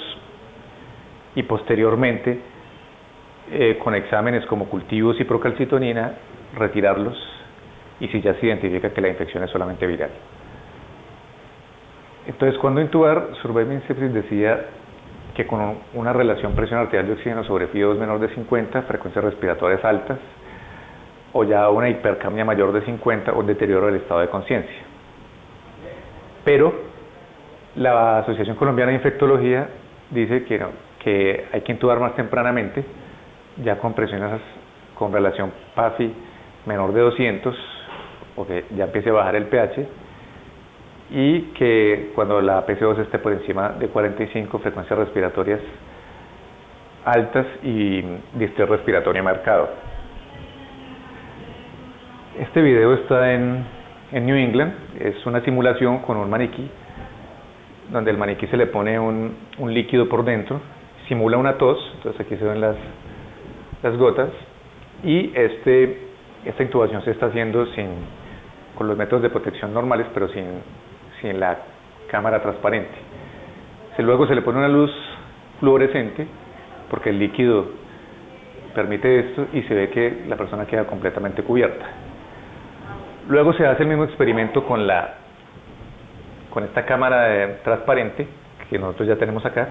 y posteriormente con exámenes como cultivos y procalcitonina retirarlos, y si ya se identifica que la infección es solamente viral. Entonces, cuando intubar, Surviving Sepsis decía que con una relación presión arterial de oxígeno sobre FIO2 menor de 50, frecuencias respiratorias altas, o ya una hipercapnia mayor de 50 o un deterioro del estado de conciencia. Pero la Asociación Colombiana de Infectología dice que, no, que hay que intubar más tempranamente, ya con presiones con relación PAFI menor de 200, o que ya empiece a bajar el pH, y que cuando la PC2 esté por encima de 45, frecuencias respiratorias altas y distrés respiratorio marcado. Este video está en New England, es una simulación con un maniquí, donde el maniquí se le pone un líquido por dentro, simula una tos, entonces aquí se ven las gotas, y esta intubación se está haciendo con los métodos de protección normales, pero sin la cámara transparente. Luego se le pone una luz fluorescente, porque el líquido permite esto, y se ve que la persona queda completamente cubierta. Luego se hace el mismo experimento con esta cámara transparente, que nosotros ya tenemos acá.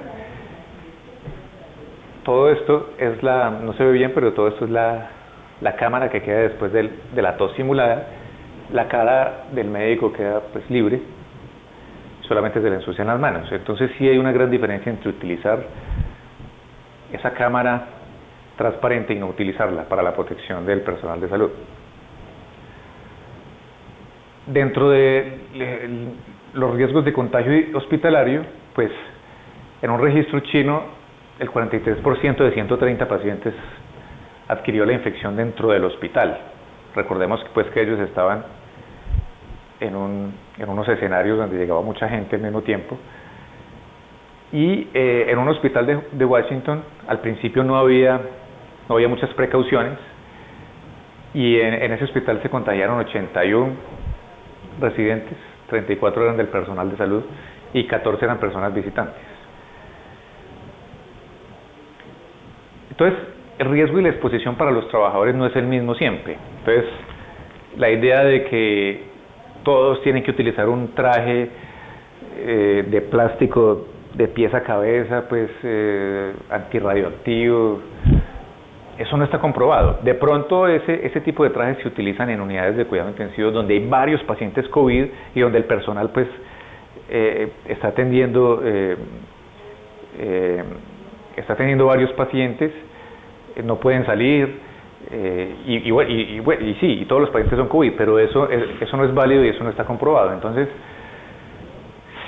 Todo esto es no se ve bien, pero todo esto es la cámara que queda después de la tos simulada. La cara del médico queda pues libre, solamente se le ensucian las manos. Entonces sí hay una gran diferencia entre utilizar esa cámara transparente y no utilizarla para la protección del personal de salud. Dentro de los riesgos de contagio hospitalario, pues en un registro chino el 43% de 130 pacientes adquirió la infección dentro del hospital. Recordemos pues que ellos estaban en unos escenarios donde llegaba mucha gente al mismo tiempo, y en un hospital de Washington al principio no había muchas precauciones, y en ese hospital se contagiaron 81 residentes, 34 eran del personal de salud y 14 eran personas visitantes. Entonces, el riesgo y la exposición para los trabajadores no es el mismo siempre. Entonces, la idea de que todos tienen que utilizar un traje de plástico de pies a cabeza, pues antirradioactivo, eso no está comprobado. De pronto ese tipo de trajes se utilizan en unidades de cuidado intensivo donde hay varios pacientes COVID y donde el personal pues está atendiendo varios pacientes, no pueden salir, y todos los pacientes son COVID, pero eso no es válido y eso no está comprobado. Entonces,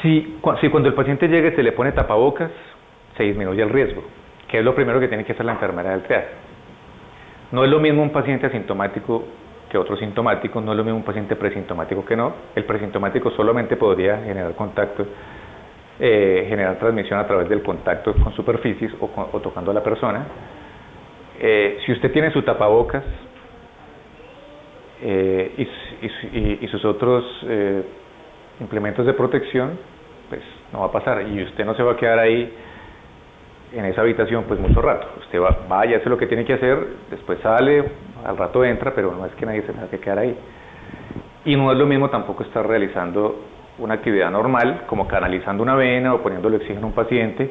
si cuando el paciente llega y se le pone tapabocas, se disminuye el riesgo, que es lo primero que tiene que hacer la enfermera del triaje. No es lo mismo un paciente asintomático que otro sintomático, no es lo mismo un paciente presintomático que no. El presintomático solamente podría generar contacto, generar transmisión a través del contacto con superficies o tocando a la persona. Si usted tiene su tapabocas y sus otros implementos de protección, pues no va a pasar, y usted no se va a quedar ahí en esa habitación pues mucho rato. Usted va y hace lo que tiene que hacer, después sale, al rato entra, pero no es que nadie se tenga que quedar ahí. Y no es lo mismo tampoco estar realizando una actividad normal, como canalizando una vena o poniéndole oxígeno a un paciente,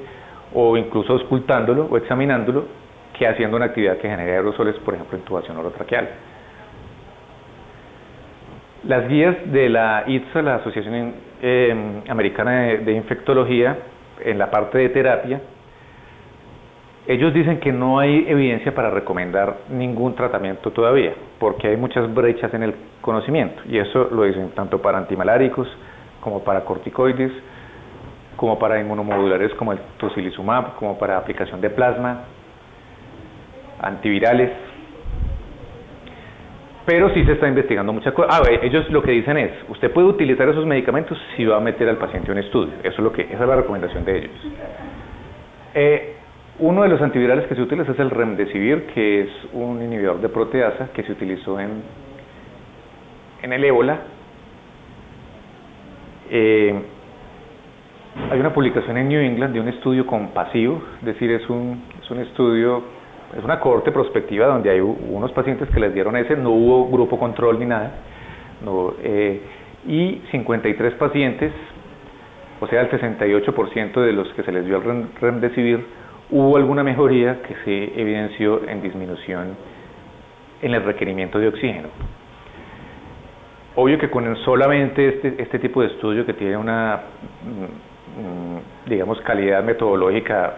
o incluso auscultándolo o examinándolo, que haciendo una actividad que genere aerosoles, por ejemplo intubación orotraqueal. Las guías de la ITSA, la Asociación Americana de Infectología, en la parte de terapia, ellos dicen que no hay evidencia para recomendar ningún tratamiento todavía, porque hay muchas brechas en el conocimiento, y eso lo dicen tanto para antimaláricos, como para corticoides, como para inmunomodulares como el tocilizumab, como para aplicación de plasma, antivirales. Pero sí se está investigando muchas cosas. Ellos lo que dicen es, usted puede utilizar esos medicamentos si va a meter al paciente en un estudio. Esa es la recomendación de ellos. Uno de los antivirales que se utiliza es el remdesivir, que es un inhibidor de proteasa que se utilizó en el ébola. Hay una publicación en New England de un estudio compasivo, es decir, es un estudio, es una cohorte prospectiva donde hay unos pacientes que les dieron no hubo grupo control ni nada, y 53 pacientes, o sea el 68% de los que se les dio el remdesivir, hubo alguna mejoría que se evidenció en disminución en el requerimiento de oxígeno. Obvio que con solamente este tipo de estudio, que tiene una, digamos, calidad metodológica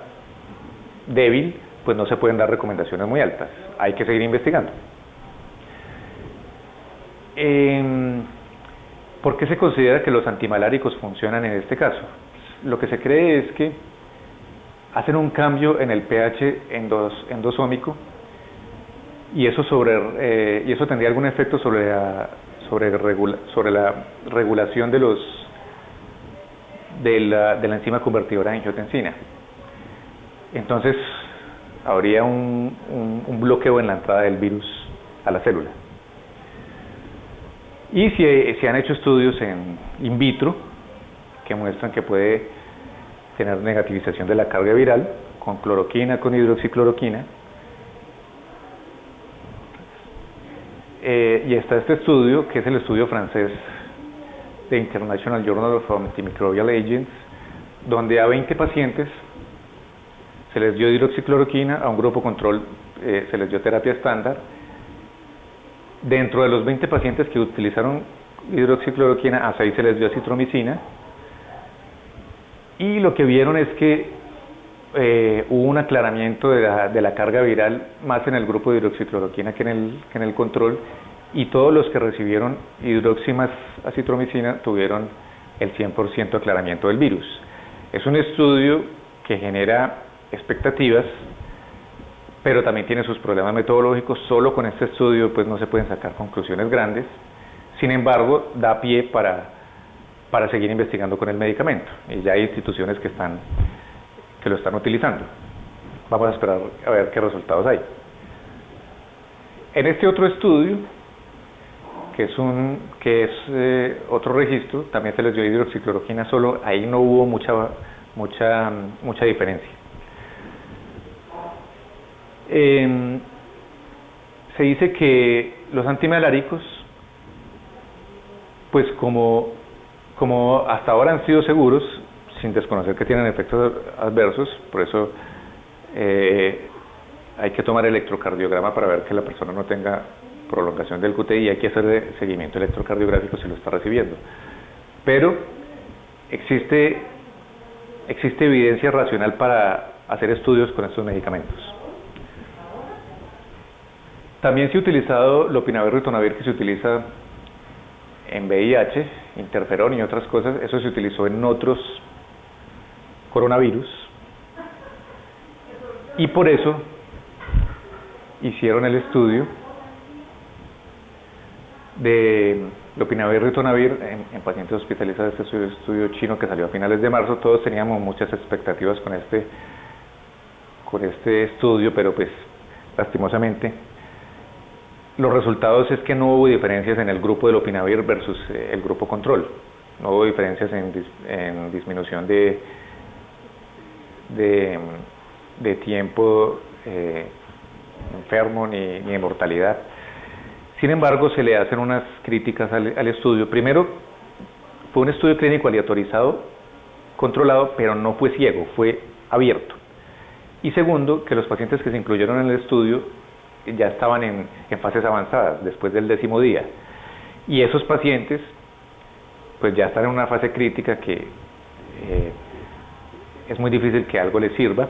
débil, pues no se pueden dar recomendaciones muy altas. Hay que seguir investigando. ¿Por qué se considera que los antimaláricos funcionan en este caso? Lo que se cree es que hacen un cambio en el pH endosómico, y eso tendría algún efecto sobre la regulación de la enzima convertidora de angiotensina. Entonces habría un bloqueo en la entrada del virus a la célula. Y se han hecho estudios in vitro que muestran que puede tener negativización de la carga viral con cloroquina, con hidroxicloroquina. Y está este estudio, que es el estudio francés de International Journal of Antimicrobial Agents, donde a 20 pacientes se les dio hidroxicloroquina, a un grupo control se les dio terapia estándar. Dentro de los 20 pacientes que utilizaron hidroxicloroquina, a 6 se les dio acitromicina, y lo que vieron es que hubo un aclaramiento de la carga viral más en el grupo de hidroxicloroquina que en el control, y todos los que recibieron hidroxi más acitromicina tuvieron el 100% aclaramiento del virus. Es un estudio que genera expectativas, pero también tiene sus problemas metodológicos. Solo con este estudio pues no se pueden sacar conclusiones grandes. Sin embargo, da pie para seguir investigando con el medicamento, y ya hay instituciones que lo están utilizando. Vamos a esperar a ver qué resultados hay. En este otro estudio, que es otro registro, también se les dio hidroxicloroquina solo. Ahí no hubo mucha diferencia. Se dice que los antimaláricos, pues como hasta ahora han sido seguros, sin desconocer que tienen efectos adversos, por eso hay que tomar electrocardiograma para ver que la persona no tenga prolongación del QTI, y hay que hacer seguimiento electrocardiográfico si lo está recibiendo. Pero existe evidencia racional para hacer estudios con estos medicamentos. También se ha utilizado lopinavir ritonavir, que se utiliza en VIH, interferón y otras cosas. Eso se utilizó en otros coronavirus, y por eso hicieron el estudio de lopinavir ritonavir en pacientes hospitalizados. Este estudio chino que salió a finales de marzo. Todos teníamos muchas expectativas con este estudio, pero pues lastimosamente los resultados es que no hubo diferencias en el grupo de lopinavir versus el grupo control. No hubo diferencias en disminución de tiempo enfermo ni de mortalidad. Sin embargo, se le hacen unas críticas al estudio. Primero, fue un estudio clínico aleatorizado, controlado, pero no fue ciego, fue abierto. Y segundo, que los pacientes que se incluyeron en el estudio ya estaban en fases avanzadas, después del 10º día. Y esos pacientes pues ya están en una fase crítica que es muy difícil que algo les sirva.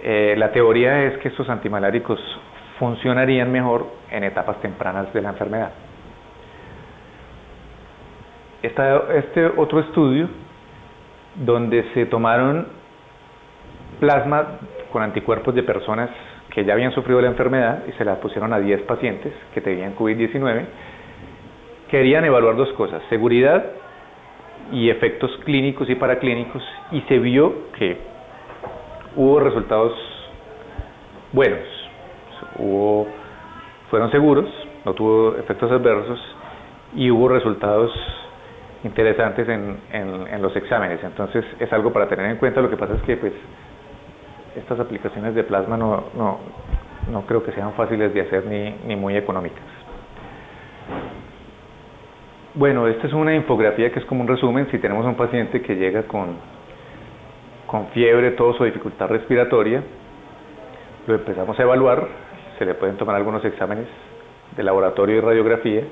La teoría es que estos antimaláricos funcionarían mejor en etapas tempranas de la enfermedad. Este otro estudio, donde se tomaron plasma con anticuerpos de personas que ya habían sufrido la enfermedad y se la pusieron a 10 pacientes que tenían COVID-19, querían evaluar dos cosas: seguridad y efectos clínicos y paraclínicos, y se vio que hubo resultados buenos. Fueron seguros, no tuvo efectos adversos, y hubo resultados interesantes en los exámenes. Entonces es algo para tener en cuenta. Lo que pasa es que pues estas aplicaciones de plasma no creo que sean fáciles de hacer ni muy económicas. Bueno, esta es una infografía que es como un resumen. Si tenemos un paciente que llega con fiebre, tos o dificultad respiratoria, lo empezamos a evaluar. se le pueden tomar algunos exámenes de laboratorio y radiografía.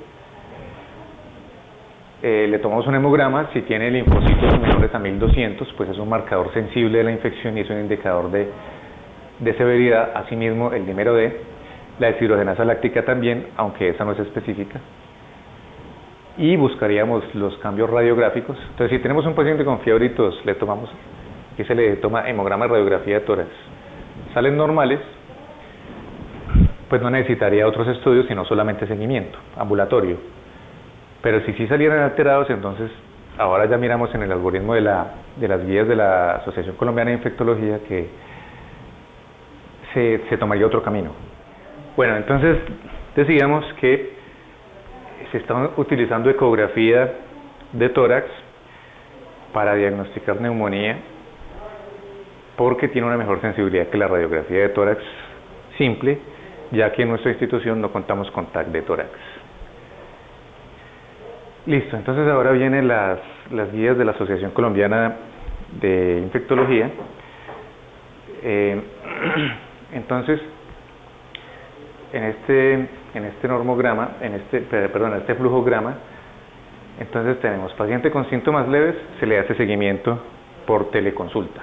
Le tomamos un hemograma. Si tiene linfocitos menores a 1200, pues es un marcador sensible de la infección y es un indicador de severidad. Asimismo, el dímero D, la deshidrogenasa láctica también, aunque esa no es específica. Y buscaríamos los cambios radiográficos. Entonces, si tenemos un paciente con fiebre y tos, le tomamos, que se le toma hemograma y radiografía de tórax, salen normales, pues no necesitaría otros estudios, sino solamente seguimiento ambulatorio. Pero si sí salieran alterados, entonces ahora ya miramos en el algoritmo de las guías de la Asociación Colombiana de Infectología que se tomaría otro camino. Bueno, entonces decíamos que se está utilizando ecografía de tórax para diagnosticar neumonía porque tiene una mejor sensibilidad que la radiografía de tórax simple, ya que en nuestra institución no contamos con TAC de tórax. Listo, entonces ahora vienen las guías de la Asociación Colombiana de Infectología. Entonces, en este normograma, en este flujograma, entonces tenemos paciente con síntomas leves, se le hace seguimiento por teleconsulta.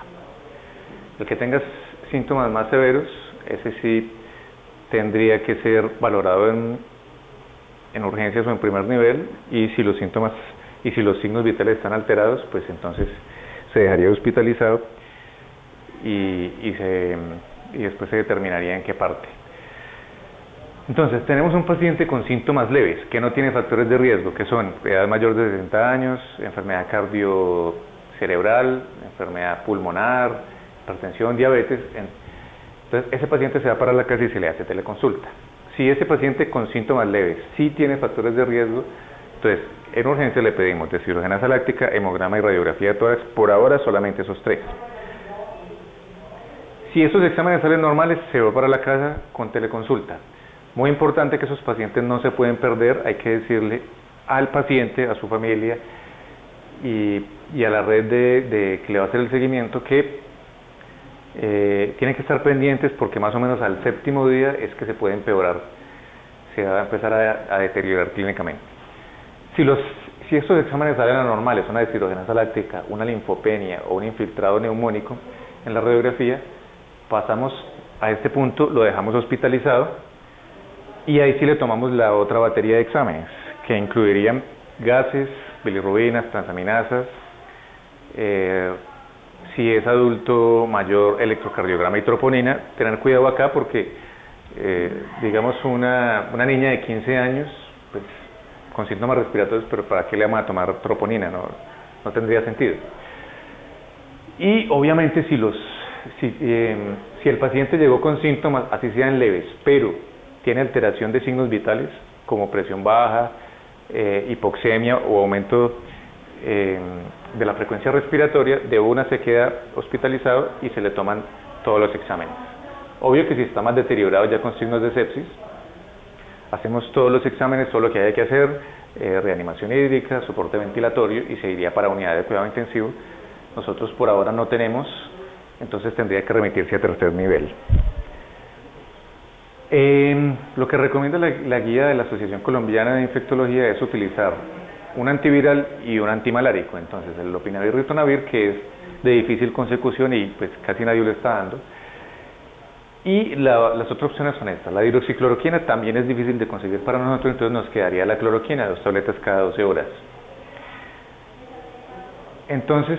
El que tenga síntomas más severos, ese sí tendría que ser valorado en urgencias o en primer nivel, y si los síntomas y si los signos vitales están alterados, pues entonces se dejaría hospitalizado y después se determinaría en qué parte. Entonces, tenemos un paciente con síntomas leves, que no tiene factores de riesgo, que son edad mayor de 60 años, enfermedad cardiocerebral, enfermedad pulmonar, hipertensión, diabetes. Entonces, ese paciente se va para la casa y se le hace teleconsulta. Si ese paciente con síntomas leves sí tiene factores de riesgo, entonces en urgencia le pedimos deshidrogenasa láctica, hemograma y radiografía de tórax, por ahora solamente esos tres. Si esos exámenes salen normales, se va para la casa con teleconsulta. Muy importante que esos pacientes no se pueden perder, hay que decirle al paciente, a su familia y a la red que le va a hacer el seguimiento que tienen que estar pendientes porque más o menos al séptimo día es que se puede empeorar, se va a empezar a deteriorar clínicamente. Si estos exámenes salen anormales, una deshidrogenasa láctica, una linfopenia o un infiltrado neumónico en la radiografía, pasamos a este punto, lo dejamos hospitalizado y ahí sí le tomamos la otra batería de exámenes que incluirían gases, bilirrubinas, transaminasas, si es adulto mayor, electrocardiograma y troponina. Tener cuidado acá porque, digamos, una niña de 15 años, pues, con síntomas respiratorios, pero ¿para qué le vamos a tomar troponina? No tendría sentido. Y obviamente si el paciente llegó con síntomas, así sean leves, pero tiene alteración de signos vitales, como presión baja, hipoxemia o aumento de la frecuencia respiratoria, de una se queda hospitalizado y se le toman todos los exámenes. Obvio que si está más deteriorado ya con signos de sepsis, hacemos todos los exámenes, todo lo que haya que hacer, reanimación hídrica, soporte ventilatorio, y se iría para unidad de cuidado intensivo. Nosotros por ahora no tenemos, entonces tendría que remitirse a tercer nivel. Lo que recomienda la guía de la Asociación Colombiana de Infectología es utilizar un antiviral y un antimalárico. Entonces el lopinavir y ritonavir, que es de difícil consecución y pues casi nadie lo está dando. Y las otras opciones son estas. La hidroxicloroquina también es difícil de conseguir para nosotros, entonces nos quedaría la cloroquina, 2 tabletas cada 12 horas. Entonces,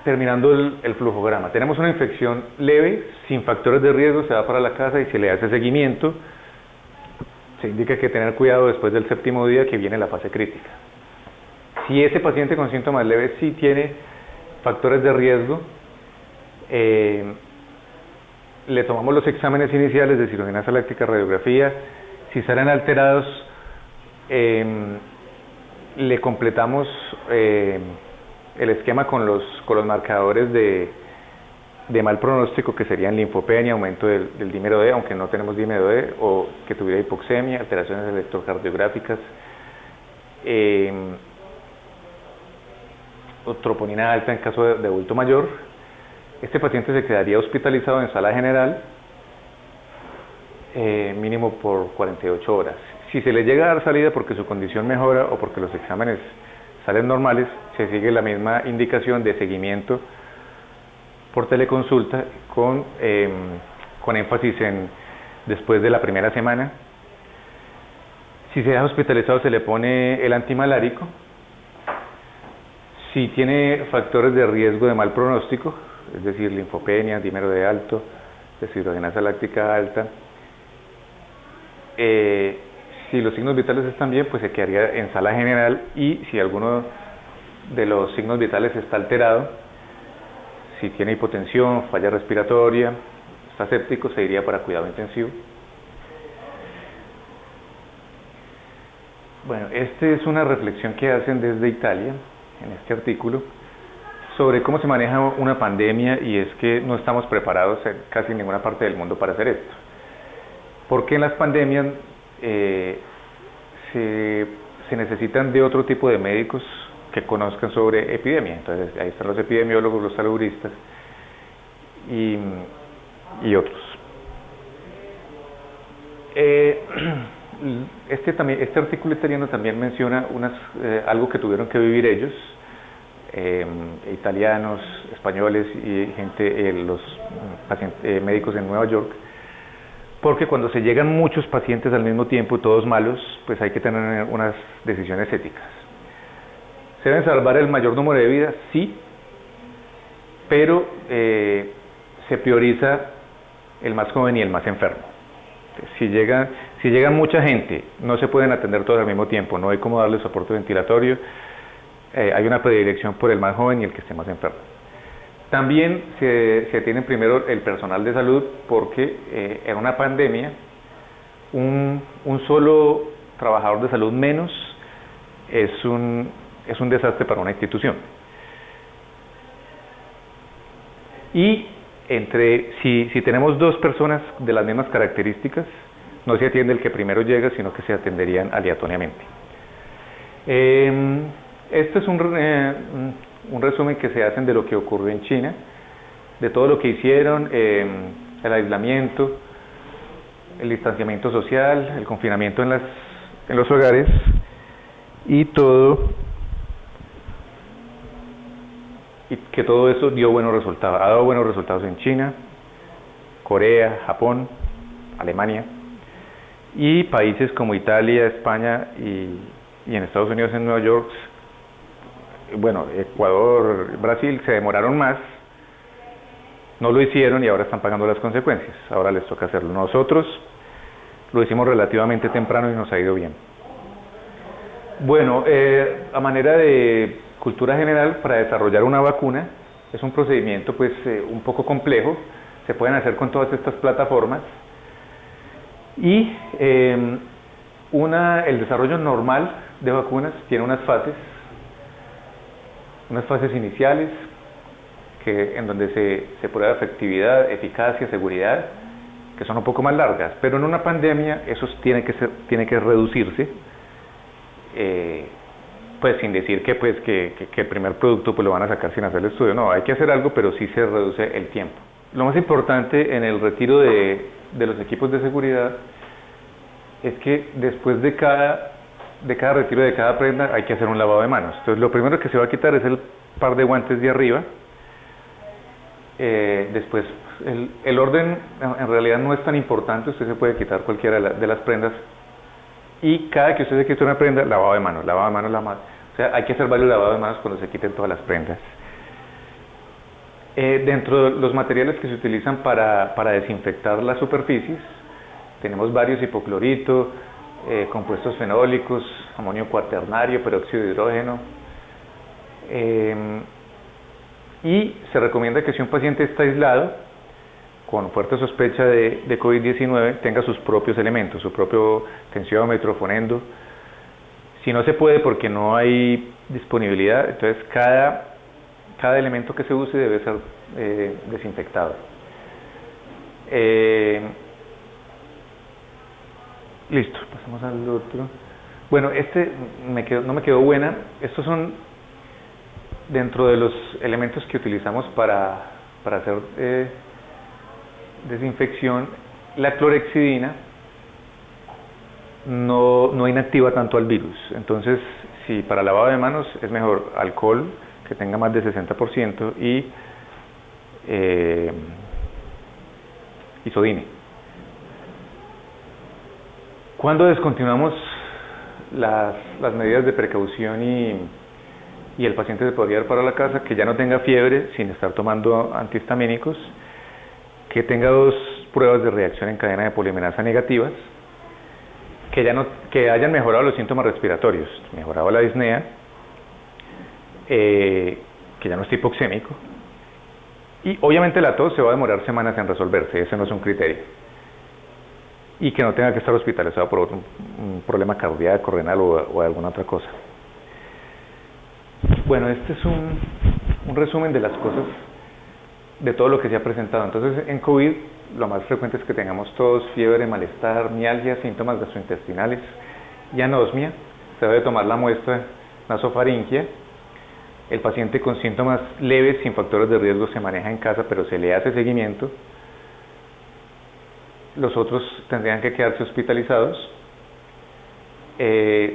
terminando el flujograma, tenemos una infección leve, sin factores de riesgo, se va para la casa y se le hace seguimiento. Se indica que tener cuidado después del séptimo día, que viene la fase crítica. Si ese paciente con síntomas leves sí tiene factores de riesgo, le tomamos los exámenes iniciales de deshidrogenasa láctica, radiografía. Si salen alterados, le completamos el esquema con los marcadores de mal pronóstico, que serían linfopenia, aumento del dímero D, aunque no tenemos dímero D, o que tuviera hipoxemia, alteraciones electrocardiográficas, o troponina alta en caso de adulto mayor. Este paciente se quedaría hospitalizado en sala general mínimo por 48 horas. Si se le llega a dar salida porque su condición mejora o porque los exámenes salen normales, se sigue la misma indicación de seguimiento por teleconsulta con énfasis en después de la primera semana. Si se deja hospitalizado se le pone el antimalárico. Si tiene factores de riesgo de mal pronóstico, es decir, linfopenia, dímero D alto, deshidrogenasa láctica alta, si los signos vitales están bien, pues se quedaría en sala general, y si alguno de los signos vitales está alterado, si tiene hipotensión, falla respiratoria, está séptico, se iría para cuidado intensivo. Bueno, esta es una reflexión que hacen desde Italia, en este artículo, sobre cómo se maneja una pandemia, y es que no estamos preparados en casi ninguna parte del mundo para hacer esto. Porque en las pandemias se necesitan de otro tipo de médicos que conozcan sobre epidemia. Entonces ahí están los epidemiólogos, los salubristas y otros. Este artículo italiano también menciona algo que tuvieron que vivir ellos, italianos, españoles y los médicos en Nueva York, porque cuando se llegan muchos pacientes al mismo tiempo, todos malos, pues hay que tener unas decisiones éticas. ¿Se deben salvar el mayor número de vidas? Sí, pero se prioriza el más joven y el más enfermo. Si llegan mucha gente, no se pueden atender todos al mismo tiempo, no hay cómo darle soporte ventilatorio, hay una predilección por el más joven y el que esté más enfermo. También se atiende primero el personal de salud, porque en una pandemia un solo trabajador de salud menos es un desastre para una institución. Y si tenemos dos personas de las mismas características, no se atiende el que primero llega, sino que se atenderían aleatoriamente. Este es un resumen que se hacen de lo que ocurrió en China, de todo lo que hicieron, el aislamiento, el distanciamiento social, el confinamiento en los hogares, y que todo eso dio buenos resultados. Ha dado buenos resultados en China, Corea, Japón, Alemania, y países como Italia, España y en Estados Unidos, en Nueva York, bueno, Ecuador, Brasil, se demoraron más, no lo hicieron y ahora están pagando las consecuencias. Ahora les toca hacerlo. Nosotros lo hicimos relativamente temprano y nos ha ido bien. Bueno, a manera de cultura general, para desarrollar una vacuna es un procedimiento pues un poco complejo. Se pueden hacer con todas estas plataformas, y el desarrollo normal de vacunas tiene unas fases iniciales en donde se prueba efectividad, eficacia, seguridad, que son un poco más largas, pero en una pandemia eso tiene que reducirse, pues sin decir que el primer producto pues lo van a sacar sin hacer el estudio. No, hay que hacer algo, pero sí se reduce el tiempo. Lo más importante en el retiro de los equipos de seguridad es que después de cada retiro de cada prenda hay que hacer un lavado de manos. Entonces lo primero que se va a quitar es el par de guantes de arriba. Después el orden en realidad no es tan importante, usted se puede quitar cualquiera de las prendas, y cada que usted se quita una prenda, lavado de manos. O sea, hay que hacer varios lavados de manos cuando se quiten todas las prendas. Dentro de los materiales que se utilizan para desinfectar las superficies, tenemos varios: hipoclorito, compuestos fenólicos, amonio cuaternario, peróxido de hidrógeno. Y se recomienda que si un paciente está aislado con fuerte sospecha de COVID-19, tenga sus propios elementos, su propio tensiómetro, fonendo. Si no se puede porque no hay disponibilidad, entonces cada elemento que se use debe ser desinfectado. Listo, pasamos al otro. Bueno, no me quedó buena. Estos son dentro de los elementos que utilizamos para hacer desinfección. La clorexidina no inactiva tanto al virus. Entonces, si para lavado de manos es mejor alcohol que tenga más de 60% y isodine. Cuando descontinuamos las medidas de precaución y el paciente se podría ir para la casa, que ya no tenga fiebre sin estar tomando antihistamínicos, que tenga 2 pruebas de reacción en cadena de polimerasa negativas, que hayan mejorado los síntomas respiratorios, mejorado la disnea, que ya no esté hipoxémico, y obviamente la tos se va a demorar semanas en resolverse, ese no es un criterio, y que no tenga que estar hospitalizado por un problema cardíaco, renal o alguna otra cosa. Bueno, este es un resumen de las cosas, de todo lo que se ha presentado. Entonces, en COVID, lo más frecuente es que tengamos tos, fiebre, malestar, mialgia, síntomas gastrointestinales y anosmia. Se debe tomar la muestra nasofaringea. El paciente con síntomas leves, sin factores de riesgo, se maneja en casa, pero se le hace seguimiento. Los otros tendrían que quedarse hospitalizados.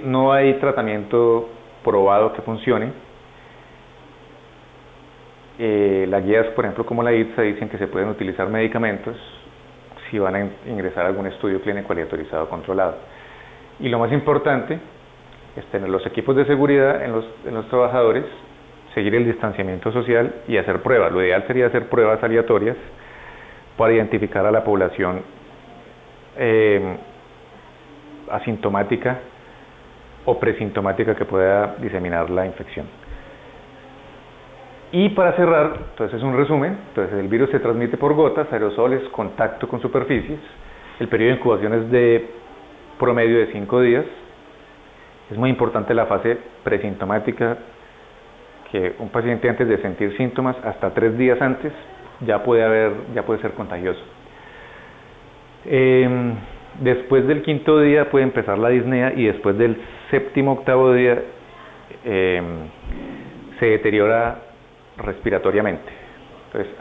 No hay tratamiento probado que funcione. Las guías, por ejemplo, como la ITSA, dicen que se pueden utilizar medicamentos si van a ingresar a algún estudio clínico aleatorizado controlado. Y lo más importante es tener los equipos de seguridad en los trabajadores, seguir el distanciamiento social y hacer pruebas. Lo ideal sería hacer pruebas aleatorias para identificar a la población asintomática o presintomática que pueda diseminar la infección. Y para cerrar, entonces es un resumen, entonces el virus se transmite por gotas, aerosoles, contacto con superficies, el periodo de incubación es de promedio de 5 días, es muy importante la fase presintomática, que un paciente antes de sentir síntomas, hasta 3 días antes, ya puede ser contagioso. Después del 5.º día puede empezar la disnea y después del 7.º, 8.º día se deteriora respiratoriamente. Entonces,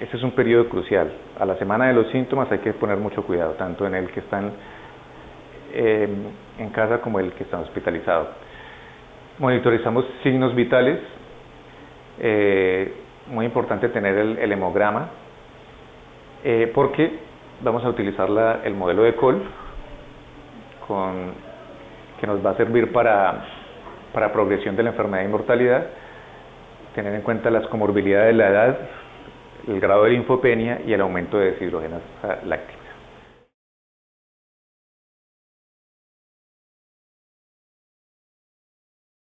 ese es un periodo crucial. A la semana de los síntomas hay que poner mucho cuidado, tanto en el que están en casa como el que está hospitalizado. Monitorizamos signos vitales. Muy importante tener el hemograma, porque vamos a utilizar el modelo de Kohl, que nos va a servir para progresión de la enfermedad y mortalidad, tener en cuenta las comorbilidades de la edad, el grado de linfopenia y el aumento de deshidrogenasa láctea.